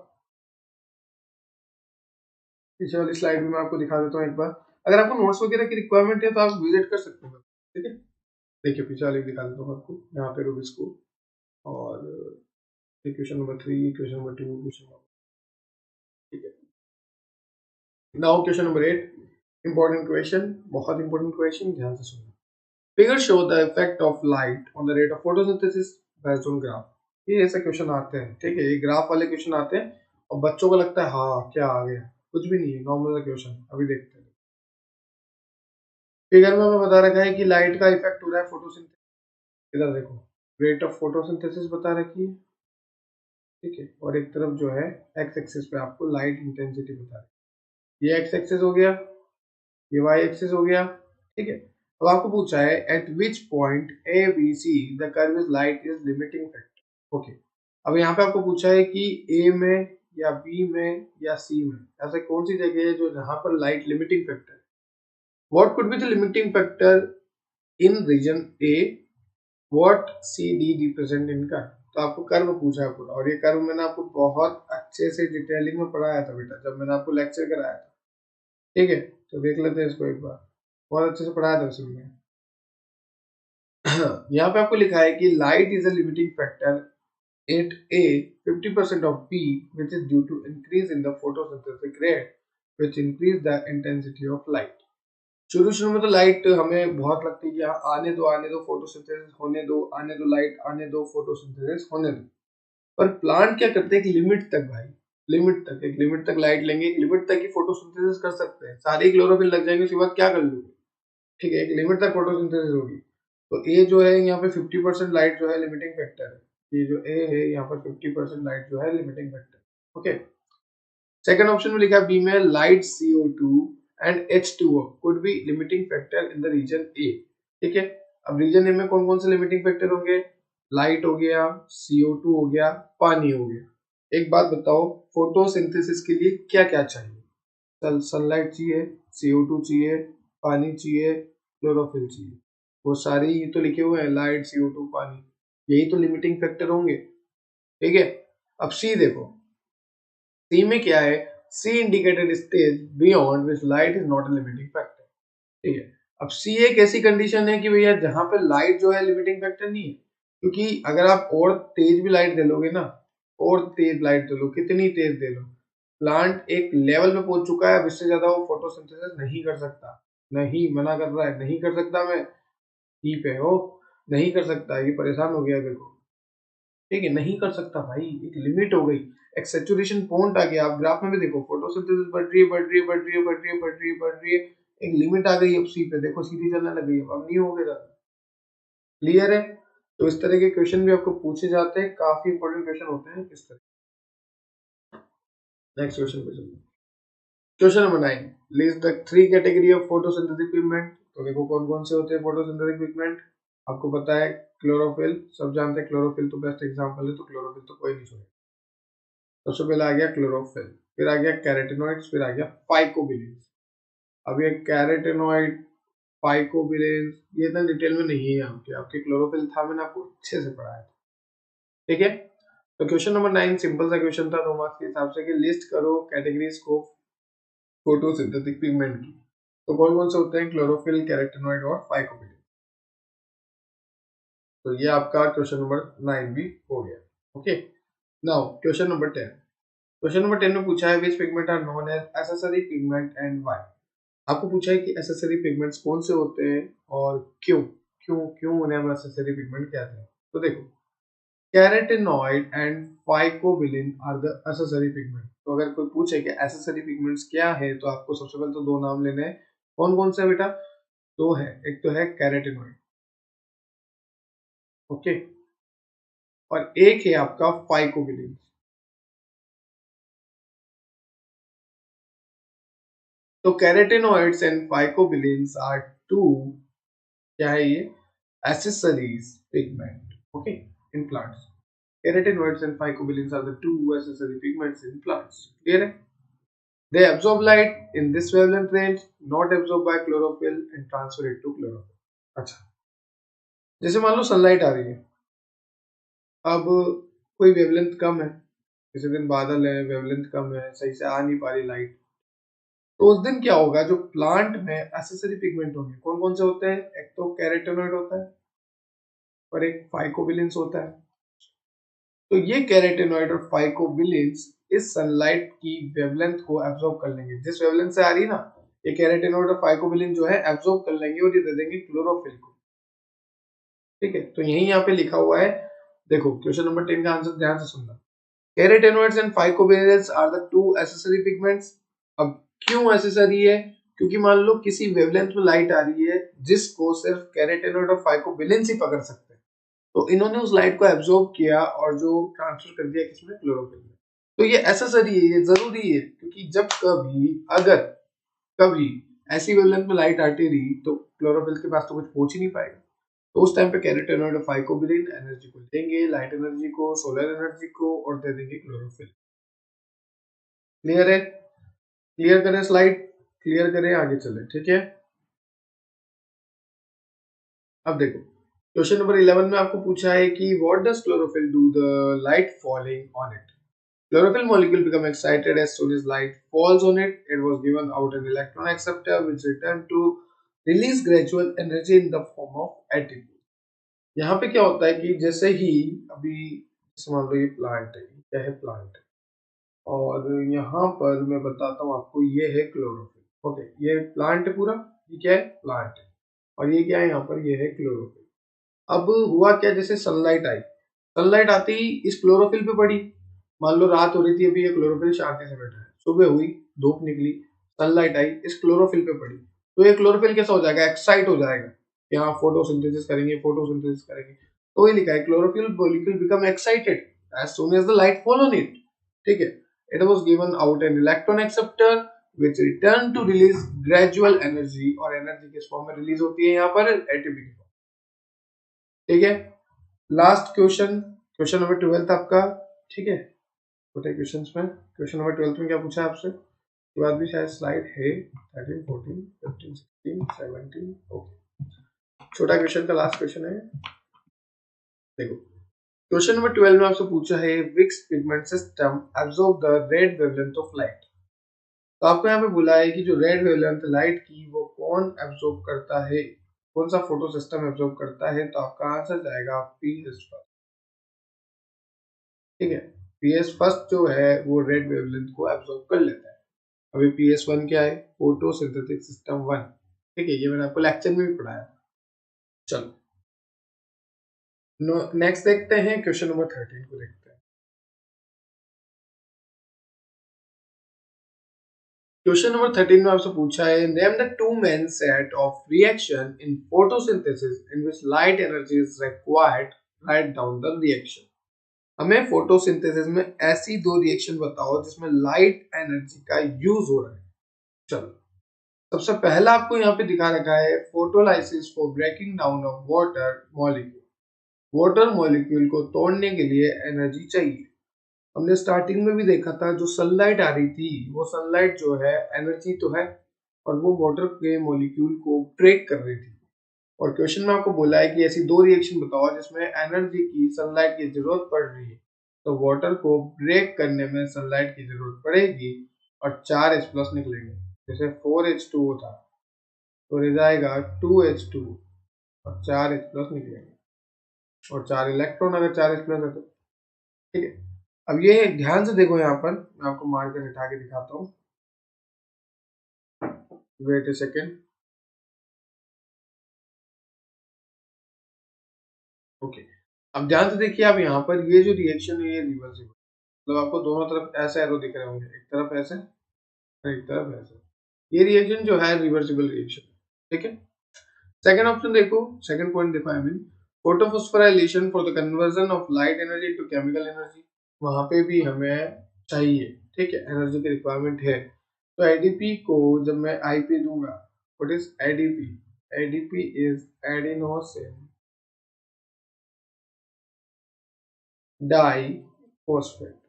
पीछे वाली स्लाइड में मैं आपको दिखा देता हूँ एक बार। अगर आपको नोट्स वगैरह की रिक्वायरमेंट है तो आप विजिट कर सकते हो, ठीक है। देखिए पीछे वाली दिखा देता हूँ आपको, यहाँ पे रूबिक्स को, और question number 3, question number 2, question number, ठीक है। Now question number 8, important question, बहुत इंपॉर्टेंट क्वेश्चन, ध्यान से सुनना। Figure show the effect of light on the rate of photosynthesis based on graph. ये ऐसे क्वेश्चन आते हैं, ठीक है, ये ग्राफ वाले क्वेश्चन आते हैं और बच्चों को लगता है हाँ क्या आ गया, कुछ भी नहीं है, नॉर्मल क्वेश्चन। अभी देखते हैं। फिगर में हमें बता रखा है कि लाइट का इफेक्ट हो रहा है फोटोसिंथेसिस। इधर देखो, रेट ऑफ फोटोसिंथेसिस बता रखी है, ठीक है, और एक तरफ जो है एक्स एक्सिस पे आपको लाइट इंटेंसिटी बता रही है। ये एक्स एक्सिस हो गया, ये वाई एक्सिस हो गया, ठीक है। अब आपको पूछा है at which point A B C the curve is light is limiting factor. Okay, अब यहाँ पे आपको पूछा है कि ए में या बी में या सी में ऐसे कौन सी जगह है जो जहां पर लाइट लिमिटिंग फैक्टर है। What could be the limiting factor in region A, what C D represent इनका। तो आपको कर्व पूछा है पूरा, और ये कर्व मैंने आपको बहुत अच्छे से डिटेलिंग में पढ़ाया था बेटा जब मैंने आपको लेक्चर कराया था, ठीक है। तो देख लेते हैं इसको एक बार, बहुत अच्छे से पढ़ाया था उसमें। यहाँ पे आपको लिखा है कि light is a limiting factor at A 50% of B which is due to increase in the photosynthetic rate which increase the intensity of light. शुरू शुरू में तो लाइट हमें बहुत लगती है कि हाँ आने दो फोटोसिंथेसिस होने दो, आने दो लाइट आने दो फोटोसिंथेसिस होने दो। पर प्लांट क्या करते हैं, एक लिमिट तक भाई, लिमिट तक, एक लिमिट तक लाइट लेंगे, एक लिमिट तक ही फोटोसिंथेसिस कर सकते हैं। सारी क्लोरोफिल लग जाएंगे उसके बाद क्या कर लोगे, ठीक है, एक लिमिट तक फोटोसिंथेसिस होगी। तो ए जो है यहाँ पे 50% लाइट जो है लिमिटिंग फैक्टर है। ये जो ए है यहाँ पर 50% लाइट जो है limiting factor. Okay, second option में लिखा है बी में light CO2 and H2O could be limiting factor in the region A, ठीक है। अब रीजन ए में कौन कौन से लिमिटिंग फैक्टर होंगे? लाइट हो गया, CO2 हो गया, पानी हो गया। एक बात बताओ, फोटोसिंथेसिस के लिए क्या क्या चाहिए? सनलाइट चाहिए, CO2 चाहिए, पानी चाहिए, क्लोरोफिल चाहिए। वो सारी ये तो लिखे हुए हैं, लाइट, CO2, पानी, यही तो लिमिटिंग फैक्टर होंगे, ठीक है। अब सी देखो, सी में क्या है? C indicated stage beyond which light is not a limiting factor. ठीक है, अब सी एक ऐसी कंडीशन है कि भैया जहां पे लाइट जो है लिमिटिंग फैक्टर नहीं है, क्योंकि अगर आप और तेज भी लाइट दे लोगे ना, और तेज लाइट दे लो, कितनी तेज दे लो, प्लांट एक लेवल पे पहुंच चुका है, अब इससे ज्यादा वो फोटोसिंथेसिस नहीं कर सकता। नहीं, मना कर रहा है, नहीं कर सकता, मैं ई पे हो, नहीं कर सकता, ये परेशान हो गया देखो। ठीक है, नहीं कर सकता भाई, एक लिमिट हो गई, एक सैचुरेशन पॉइंट आ गया। आप ग्राफ में भी देखो, फोटोसिंथेसिस बढ़ रही है, बढ़ रही है, बढ़ रही है, बढ़ रही है, बढ़ रही है, बढ़ रही है, एक लिमिट आ गई। अब सी पे देखो, सीधी चलने लग गई, अब नहीं हो गया। क्लियर है? तो इस तरह के क्वेश्चन भी आपको पूछे जाते हैं, काफी इंपॉर्टेंट क्वेश्चन होते हैं इस तरह। नेक्स्ट क्वेश्चन पे चलते हैं। Question number 9, list the three category of photosynthetic pigment. तो देखो कौन कौन से होते हैं फोटोसिंथेटिक पिगमेंट। आपको पता है क्लोरोफिल, सब जानते हैं क्लोरोफिल तो बेस्ट एग्जांपल है, तो क्लोरोफिल तो कोई नहीं छोड़ेगा। सबसे पहले आ गया क्लोरोफिल, फिर आ गया कैरोटीनॉइड्स, फिर आ गया फाइकोबिलेंस। अब ये कैरोटीनॉइड, फाइकोबिलेंस, ये इतना डिटेल में नहीं है आपके क्लोरोफिल था, मैंने आपको अच्छे से पढ़ाया था। ठीक है, तो क्वेश्चन नंबर 9 सिंपल सा क्वेश्चन था 2 मार्क्स के हिसाब से, कि लिस्ट करो कैटेगरीज को फोटोसिंथेटिक पिगमेंट की। तो कौन कौन से होते हैं, क्लोरोफिल, कैरोटीनॉइड और फाइकोबिलेंस। तो ये आपका क्वेश्चन नंबर 9 भी हो गया। Okay, now question number 10। Question number 10 में पूछा है which pigment are known as accessory pigment and why. आपको पूछा है कि एसेसरी पिगमेंट्स कौन से होते हैं और क्यों, क्यों उन्हें हम एसेसरी पिगमेंट कहते हैं। तो देखो, carotenoid and phycobilin are the accessory pigment. तो अगर कोई पूछे कि एसेसरी पिगमेंट्स क्या है, तो आपको सबसे पहले तो 2 नाम लेने हैं। कौन कौन से बेटा? 2 है, एक तो है कैरोटीनॉइड, ओके, और एक है आपका फाइकोबिलिन। तो carotenoids and phycobilins are two, क्या है ये, accessories pigment, okay, in plants. Carotenoids and phycobilins are the two accessory pigments in plants. Clear है? They absorb light in this wavelength range, not absorbed by chlorophyll and transfer it to chlorophyll. अच्छा, जैसे मान लो सनलाइट आ रही है, अब कोई वेवलेंथ कम है, किसी दिन बादल है, वेवलेंथ कम है, सही से आ नहीं पा रही लाइट, तो उस दिन क्या होगा, जो प्लांट में एसेसरी पिगमेंट होंगे, कौन कौन से होते हैं, एक तो कैरोटेनॉइड होता है और एक फाइकोबिलिन्स होता है। तो ये कैरोटेनॉइड और फाइकोबिलिन्स इस सनलाइट की वेवलेंथ को एब्जॉर्ब कर लेंगे, जिस वेवलेंथ से आ रही है ना, ये कैरोटेनॉइड और फाइकोबिलिन जो है एब्जॉर्ब कर लेंगे और ये दे देंगे क्लोरोफिल को। ठीक है, तो यही यहाँ पे लिखा हुआ है, देखो क्वेश्चन नंबर 10 का आंसर ध्यान से सुनना। Carotenoids and phycobilins are the two accessory pigments. अब क्यों एसेसरी है, क्योंकि मान लो किसी वेवलेंथ में लाइट आ रही है जिसको सिर्फ कैरोटेनॉइड और फाइकोबिलिन्स ही पकड़ सकते हैं, तो इन्होंने उस लाइट को एब्जॉर्ब किया और जो ट्रांसफर कर दिया किसमें, क्लोरोफिल में। तो ये एसेसरी है, ये जरूरी है, क्योंकि जब कभी अगर कभी ऐसी वेवलेंथ में लाइट आती रही तो क्लोरोफिल के पास तो कुछ पहुंच ही नहीं पाएगा। तो उस टाइम पे कैरोटेनॉइड और फाइकोबिलिन एनर्जी को देंगे, लाइट एनर्जी को, सोलर एनर्जी को, और दे देंगे क्लोरोफिल। क्लियर है? क्लियर करें स्लाइड, क्लियर करें, आगे चले। ठीक है, अब देखो क्वेश्चन नंबर 11 में आपको पूछा है कि what does chlorophyll do the light falling on it. Chlorophyll molecule become excited as soon as light falls on it. It was given out an electron acceptor which returned to release gradual energy in the form of ATP. यहाँ पे क्या होता है कि जैसे ही अभी मान लो ये प्लांट है, क्या है, प्लांट, और यहाँ पर मैं बताता हूँ आपको, ये है क्लोरोफिल। ओके, ये प्लांट है पूरा, ये क्या है, प्लांट है, और ये क्या है, यहाँ पर ये है क्लोरोफिल। अब हुआ क्या, जैसे सनलाइट आई, सनलाइट आते ही इस क्लोरोफिल पे पड़ी, मान लो रात हो रही थी, अभी ये क्लोरोफिल शांति से बैठा है, सुबह हुई, धूप निकली, सनलाइट आई, इस क्लोरोफिल पे पड़ी, तो ये क्लोरोफिल कैसा हो जाएगा, एक्साइट हो जाएगा कि हाँ फोटोसिंथेसिस करेंगे, फोटोसिंथेसिस करेंगे। तो ये लिखा है chlorophyll molecule become excited as soon as the light fall on it. ठीक है, it was given out an electron acceptor which return to release gradual energy, और एनर्जी किस फॉर्म में रिलीज होती है, यहाँ पर एटीपी। ठीक है, लास्ट क्वेश्चन, क्वेश्चन नंबर 12 आपका। ठीक है, छोटे क्वेश्चंस में क्वेश्चन नंबर 12 में क्या पूछा है आपसे, उसके बाद भी शायद स्लाइड है 13, 14, 15, 16, 17। ओके, छोटा क्वेश्चन का लास्ट क्वेश्चन है। देखो क्वेश्चन नंबर 12 में आपसे पूछा है which pigment system absorb the red wavelength of light. तो आपको यहाँ पे बोला है कि जो रेड वेवलेंथ लाइट की वो कौन एब्जॉर्ब करता है, कौन सा फोटो सिस्टम एब्जॉर्ब करता है, तो आपका आंसर जाएगा पीएस फर्स्ट। ठीक है, पीएस फर्स्ट जो है वो रेड वेवलेंथ को एब्जॉर्ब कर लेता है। अभी पीएस वन क्या है, फोटोसिंथेटिक सिस्टम वन। ठीक है, ये मैंने आपको लेक्चर में भी पढ़ाया। चलो नेक्स्ट देखते हैं, क्वेश्चन नंबर 13 को देखते हैं। क्वेश्चन नंबर 13 में आपसे पूछा है, name the two main set of reaction in photosynthesis in which light energy is required, write down the reaction. हमें फोटोसिंथेसिस में ऐसी दो रिएक्शन बताओ जिसमें लाइट एनर्जी का यूज हो रहा है। चलो सबसे पहला आपको यहाँ पे दिखा रखा है, photolysis for breaking down of water molecule. Water molecule को तोड़ने के लिए एनर्जी चाहिए। हमने स्टार्टिंग में भी देखा था, जो सनलाइट आ रही थी वो सनलाइट जो है एनर्जी तो है, और वो वाटर के मॉलिक्यूल को ब्रेक कर रही थी। और क्वेश्चन में आपको बोला है कि ऐसी दो रिएक्शन बताओ जिसमें एनर्जी की सनलाइट की जरूरत पड़ रही है। तो वाटर को ब्रेक करने में सनलाइट की जरूरत पड़ेगी और 4H प्लस निकलेंगे। जैसे 4H2O था तो रह जाएगा 2H2 और 4H प्लस निकलेंगे, और 4 इलेक्ट्रॉन अगर 4H प्लस है तो। ठीक है, अब ये ध्यान से देखो, यहाँ पर मैं आपको मार्कर हटा के दिखाता हूँ। वेट ए सेकेंड। ओके, अब ध्यान से देखिए, आप यहाँ पर ये जो रिएक्शन है ये रिवर्सिबल, मतलब आपको दोनों तरफ ऐसे एरो दिख रहे होंगे, एक तरफ ऐसे और एक तरफ ऐसे। ये रिएक्शन जो है रिवर्सिबल रिएक्शन। ठीक है, सेकंड ऑप्शन देखो, सेकंड पॉइंट देखो, I mean photophosphorylation for the conversion of light energy into chemical energy. वहां पे भी हमें चाहिए, ठीक है, एनर्जी की रिक्वायरमेंट है। तो एडीपी को जब मैं आईपी दूंगा, what is ADP? ADP is adenosine diphosphate.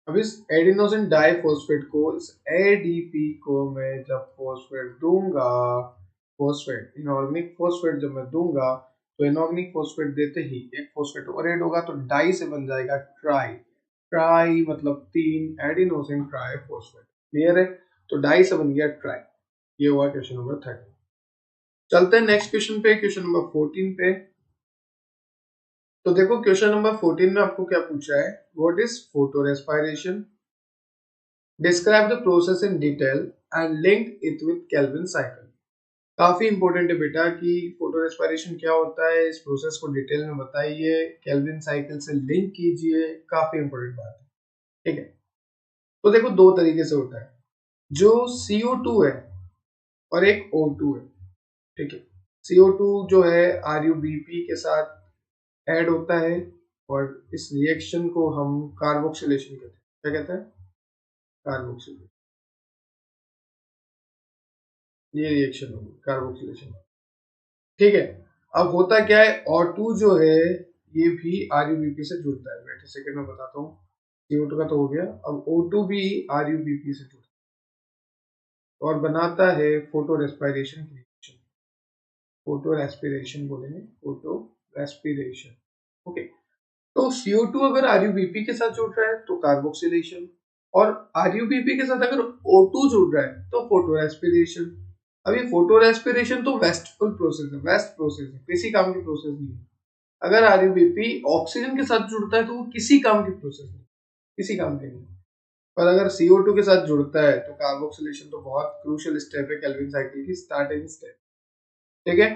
अब इस एडिनोसिन डाइफॉस्फेट को, इस एडीपी को मैं जब फॉस्फेट दूंगा, फॉस्फेट इनऑर्गेनिक फॉस्फेट जब मैं दूंगा, तो इनऑर्गेनिक फॉस्फेट देते ही एक फॉस्फेट और ऐड होगा, तो डाई से बन जाएगा ट्राई। ट्राई मतलब तीन, एडिनोसिन ट्राई फॉस्फेट। क्लियर है? तो डाई से बन गया ट्राई। ये हुआ क्वेश्चन नंबर 13। चलते हैं नेक्स्ट क्वेश्चन पे, क्वेश्चन नंबर 14 पे। तो देखो क्वेश्चन नंबर 14 में आपको क्या पूछा है, what is photo respiration, describe the process in detail and link it with Calvin cycle. काफी इंपॉर्टेंट है बेटा कि फोटो रेस्पिरेशन क्या होता है, इस प्रोसेस को डिटेल में बताइए, केल्विन साइकिल से लिंक कीजिए। काफी इंपॉर्टेंट बात है। ठीक है, तो देखो दो तरीके से होता है, जो CO2 है और एक O2 है। ठीक है, CO2 जो है RuBP के साथ ऐड होता है, और इस रिएक्शन को हम कार्बोक्सिलेशन कहते हैं। क्या कहते हैं? कार्बोक्सिलेशन। ये रिएक्शन होगी कार्बोक्सिलेशन। ठीक है, अब होता क्या है, O2 जो है ये भी RuBP से जुड़ता है। वेट सेकंड में बताता हूँ। CO2 का तो हो गया, अब O2 भी RuBP से जुड़ता है और बनाता है फोटो रेस्पिरेशन की रिएक्शन। फोटो रेस्पिरेशन बोलेंगे, फोटो रेस्पिरेशन। ओके, तो CO2 अगर RuBP के साथ जुड़ रहा है तो कार्बोक्सिलेशन, और RuBP के साथ अगर O2 जुड़ रहा है तो फोटो रेस्पिरेशन। अभी फोटो रेस्पिरेशन तो वेस्टफुल प्रोसेस है, वेस्ट प्रोसेस है, किसी काम की प्रोसेस नहीं है। अगर RuBP ऑक्सीजन के साथ जुड़ता है तो वो किसी काम की प्रोसेस नहीं, किसी काम की नहीं। पर अगर CO2 के साथ जुड़ता है तो कार्बोक्सिलेशन तो बहुत क्रूशियल स्टेप है केल्विन साइकिल की, स्टार्टिंग स्टेप। ठीक है,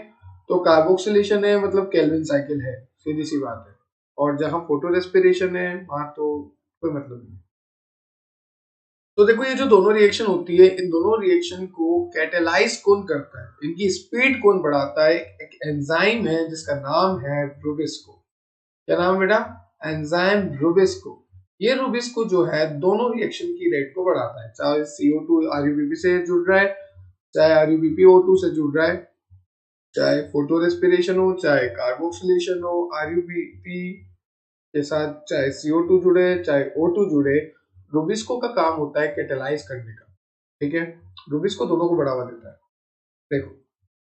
तो कार्बोक्सिलेशन है मतलब केल्विन साइकिल है, सीधी सी बात है। और जहां फोटो रेस्पिरेशन है वहां तो कोई मतलब नहीं। तो देखो ये जो दोनों रिएक्शन होती है, इन दोनों रिएक्शन को कैटेलाइज कौन करता है, इनकी स्पीड कौन बढ़ाता है? एक एंजाइम है जिसका नाम है रुबिस्को। क्या नाम है बेटा? Enzyme Rubisco. ये रुबिस्को जो है दोनों रिएक्शन की रेट को बढ़ाता है, चाहे CO2 RuBP से जुड़ रहा है, चाहे RuBP O2 से जुड़ रहा है, चाहे फोटो रेस्पिरेशन हो, चाहे कार्बोक्सिलेशन हो, RuBP के साथ चाहे CO2 जुड़े चाहे O2 जुड़े, रुबिस्को का काम होता है कैटेलाइज करने का। ठीक है, रुबिस्को दोनों को बढ़ावा देता है। देखो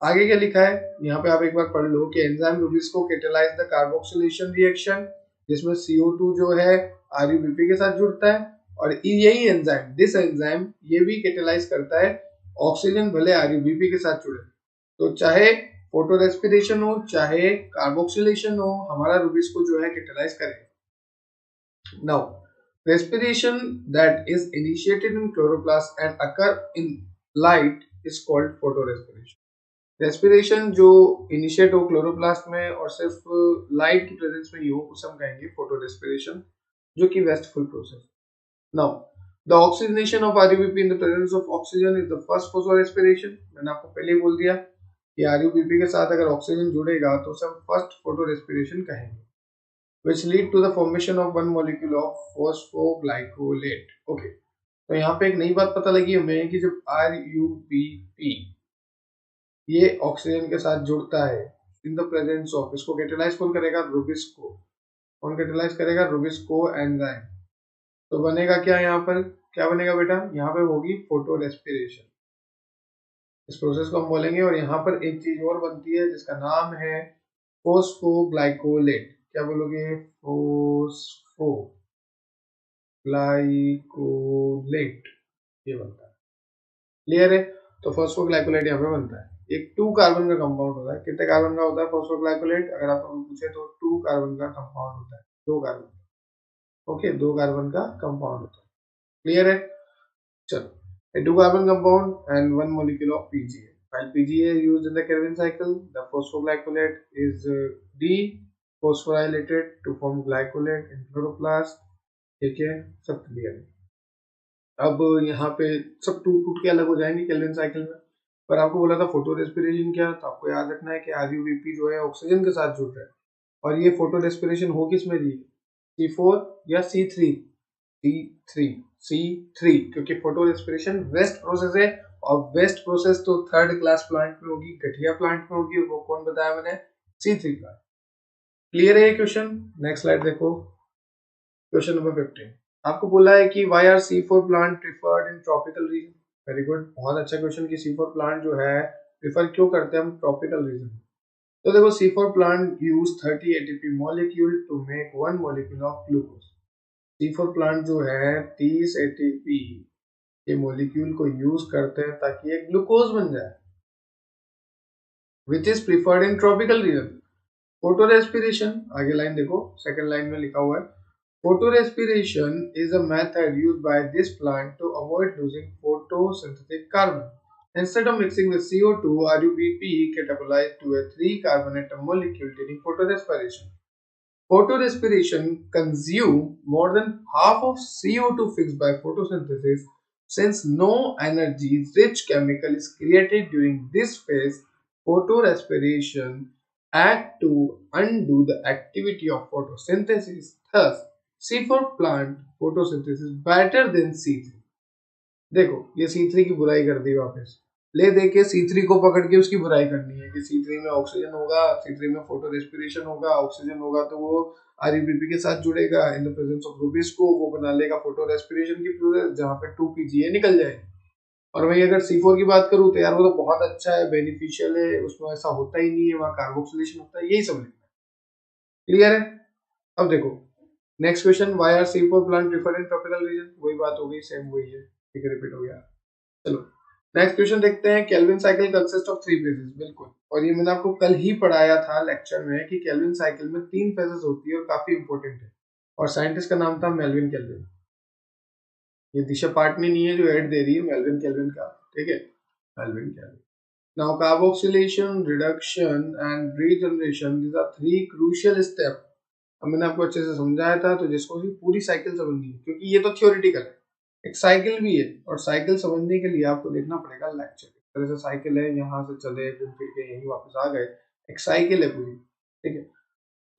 आगे क्या लिखा है, यहाँ पे आप एक बार पढ़ लो कि enzyme Rubisco catalyse the carboxylation reaction, जिसमें CO2 जो है RuBP के साथ जुड़ता है, और यही एंजाइम दिस एंजाइम ये भी कैटेलाइज करता है ऑक्सीजन भले आरयूबीपी के साथ जुड़े, तो चाहे फोटो रेस्पिरेशन हो चाहे कार्बोक्सिलेशन हो, हमारा रूबिस को जो है कैटेलाइज करेगा। Now respiration that is initiated in chloroplast and occur in light is called photorespiration। Respiration जो इनिशिएट हो क्लोरोप्लास्ट में और सिर्फ लाइट की प्रेजेंस में ही हो उसे हम कहेंगे फोटो रेस्पिरेशन, जो कि wasteful process. Now the oxygenation of RuBP in the presence of oxygen is the first photo respiration. मैंने आपको पहले ही बोल दिया कि आरयूबीपी के साथ अगर ऑक्सीजन जुड़ेगा तो उसे हम फर्स्ट फोटो रेस्पिरेशन कहेंगे, which lead to the formation of one molecule of phosphoglycolate। Okay, तो यहाँ पे एक नई बात पता लगी हमें कि जब आरयूबीपी ये ऑक्सीजन के साथ जुड़ता है इन द प्रेजेंस ऑफ, इसको कैटेलाइज कौन करेगा? रूबिस्को। कौन कैटेलाइज करेगा? Rubisco enzyme. तो बनेगा क्या यहाँ पर? क्या बनेगा बेटा? यहाँ पे होगी फोटो रेस्पिरेशन। इस प्रोसेस को हम बोलेंगे। और यहाँ पर एक चीज और बनती है जिसका नाम है फोस्फोग्लाइकोलेट। क्या बोलोगे? फोस्फोग्लाइकोलेट ये बनता है। क्लियर है? तो फोस्फोग्लाइकोलेट यहाँ पे बनता है। एक 2 कार्बन का कंपाउंड होता है। कितने कार्बन का होता है फोस्फोग्लाइकोलेट? अगर आपको पूछे तो 2 कार्बन का कंपाउंड होता है। 2 कार्बन। ओके, 2 कार्बन का कंपाउंड होता है। क्लियर है? चलो, a 2 carbon compound and 1 molecule of PGA। While PGA is used in the Calvin cycle, the phosphoglycolate is dephosphorylated to form glycolate in chloroplast। ठीक है, सब क्लियर है। अब यहाँ पे सब टूट टूट के अलग हो जाएंगे केल्विन साइकिल में। पर आपको बोला था फोटो रेस्पिरेशन क्या, तो आपको याद रखना है कि आरयूबीपी जो है ऑक्सीजन के साथ जुड़ रहा है। और ये फोटो रेस्पिरेशन हो किस में रही है? C4 या C3? C3, क्योंकि फोटो रेस्पिरेशन वेस्ट प्रोसेस है और वेस्ट प्रोसेस तो थर्ड क्लास प्लांट में होगी, घटिया प्लांट में होगी। वो कौन बताया मैंने? C3 plant. क्लियर है ये क्वेश्चन? नेक्स्ट स्लाइड देखो, क्वेश्चन नंबर 15। आपको बोला है कि why are C4 plant preferred in tropical region. Very good, बहुत अच्छा क्वेश्चन कि C4 प्लांट जो है प्रिफर क्यों करते हैं हम ट्रॉपिकल रीजन। तो देखो, C4 plant use 30 ATP molecule to make 1 molecule of glucose. C4 plant जो है 30 ATP के मॉलिक्यूल को यूज करते हैं ताकि एक ग्लूकोज बन जाए, which is preferred in tropical region. Photo respiration, आगे लाइन देखो, सेकंड लाइन में लिखा हुआ है photo respiration is a method used by this plant to avoid losing photosynthetic carbon. Instead of mixing with CO2, RUBP catabolized to a 3-carbon atom molecule during photorespiration. Photorespiration consumes more than half of CO2 fixed by photosynthesis. Since no energy-rich chemical is created during this phase, photorespiration acts to undo the activity of photosynthesis. Thus, C4 plant photosynthesis better than C3। देखो, ये C3 की बुराई कर दी वापस। ले दे के C3 को पकड़ के उसकी बुराई करनी है कि C3 में ऑक्सीजन होगा, C3 में फोटो रेस्पिरेशन होगा, ऑक्सीजन होगा तो वो आरयूबीपी के साथ जुड़ेगा in the presence of rubisco, वो बना लेगा फोटो रेस्पिरेशन की प्रोसेस जहाँ पे 2 PGA निकल जाएगी। और वही अगर C4 की बात करूँ तो यार वो तो बहुत अच्छा है, बेनिफिशियल है, उसमें ऐसा होता ही नहीं है, वहाँ कार्बोक्सिलेशन होता है, यही सब लिखना है। क्लियर है? अब देखो next question, why are C4 plant preferred in tropical region. वही बात हो गई, सेम वही है, ठीक है, रिपीट हो गया। चलो नेक्स्ट क्वेश्चन देखते हैं। Calvin cycle consist of 3 phases. बिल्कुल, और ये मैंने आपको कल ही पढ़ाया था लेक्चर में कि केल्विन साइकिल में 3 फेजेस होती है और काफी इंपॉर्टेंट है। और साइंटिस्ट का नाम था मेल्विन केल्विन। ये दिशा पाटनी नहीं है जो ऐड दे रही है, मेल्विन केल्विन का, ठीक है, Melvin Calvin. Now carboxylation, reduction and regeneration, these are 3 crucial step. अब मैंने आपको अच्छे से समझाया था, तो जिसको भी पूरी साइकिल समझनी है, क्योंकि ये तो थ्योरेटिकल है, एक साइकिल भी है, और साइकिल समझने के लिए आपको देखना पड़ेगा लेक्चर। इस तरह से साइकिल है, यहाँ से चले घूम फिर के यहीं वापस आ गए, एक साइकिल है पूरी, ठीक है।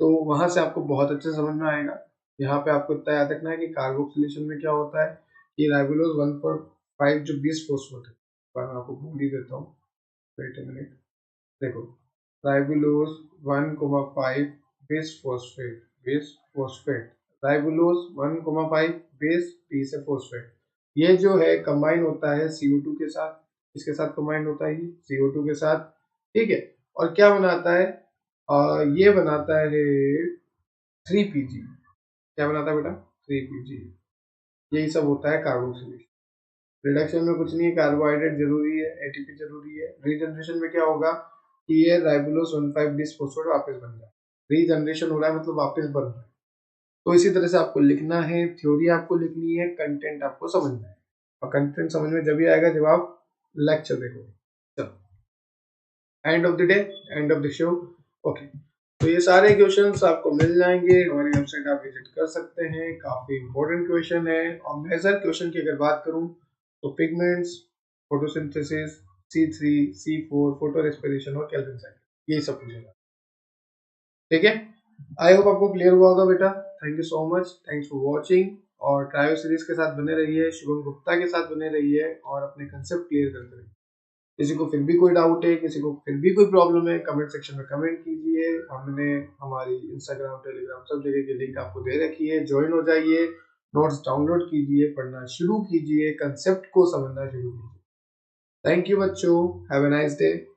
तो वहां से आपको बहुत अच्छे से समझ में आएगा। यहाँ पे आपको इतना याद रखना है कि कार्बोक्सिलेशन में क्या होता है कि राइबोलोज 1,4,5 जो 20 फॉस्फेट है, मैं आपको भूल ही देता हूँ, वेट अ मिनट। देखो, ribulose 1,5 bis phosphate, ribulose 1,5 bis P से फॉस्फेट, ये जो है कंबाइन होता है CO2 के साथ। इसके साथ कंबाइन होता है CO2 के साथ, ठीक है। और क्या बनाता है? ये बनाता है 3 PG। क्या बनाता है बेटा? 3 PG। यही सब होता है कार्बोक्सिलेशन। रिडक्शन में कुछ नहीं है, कार्बोहाइड्रेट जरूरी है, एटीपी जरूरी है। रीजनरेशन में क्या होगा कि ये राइबोलोस 1,5 डिसफॉस्फेट वापस बन जाए। रीजनरेशन हो रहा है मतलब वापस बन रहा है। तो इसी तरह से आपको लिखना है, थ्योरी आपको लिखनी है, कंटेंट आपको समझना है। और कंटेंट समझ में जब भी आएगा जब आप लेक्चर देखोगे। चलो, end of the day, end of the show. Okay, तो ये सारे क्वेश्चंस आपको मिल जाएंगे, हमारी वेबसाइट आप विजिट कर सकते हैं। काफी इंपॉर्टेंट क्वेश्चन है। और मेजर क्वेश्चन की अगर बात करूं तो pigments, photosynthesis, C3, C4, photo respiration और केल्विन साइकिल, यही सब पूछेगा। ठीक है, आई होप आपको क्लियर हुआ होगा बेटा। Thank you so much, thanks for watching. और ट्रायो सीरीज के साथ बने रहिए, शुभम गुप्ता के साथ बने रहिए और अपने कंसेप्ट क्लियर करते रहिए। किसी को फिर भी कोई डाउट है, किसी को फिर भी कोई प्रॉब्लम है, कमेंट सेक्शन में कमेंट कीजिए। हमने हमारी इंस्टाग्राम, टेलीग्राम सब जगह की लिंक आपको दे रखी है, ज्वाइन हो जाइए, नोट्स डाउनलोड कीजिए, पढ़ना शुरू कीजिए, कंसेप्ट को समझना शुरू कीजिए। थैंक यू बच्चों, हैव अ नाइस डे।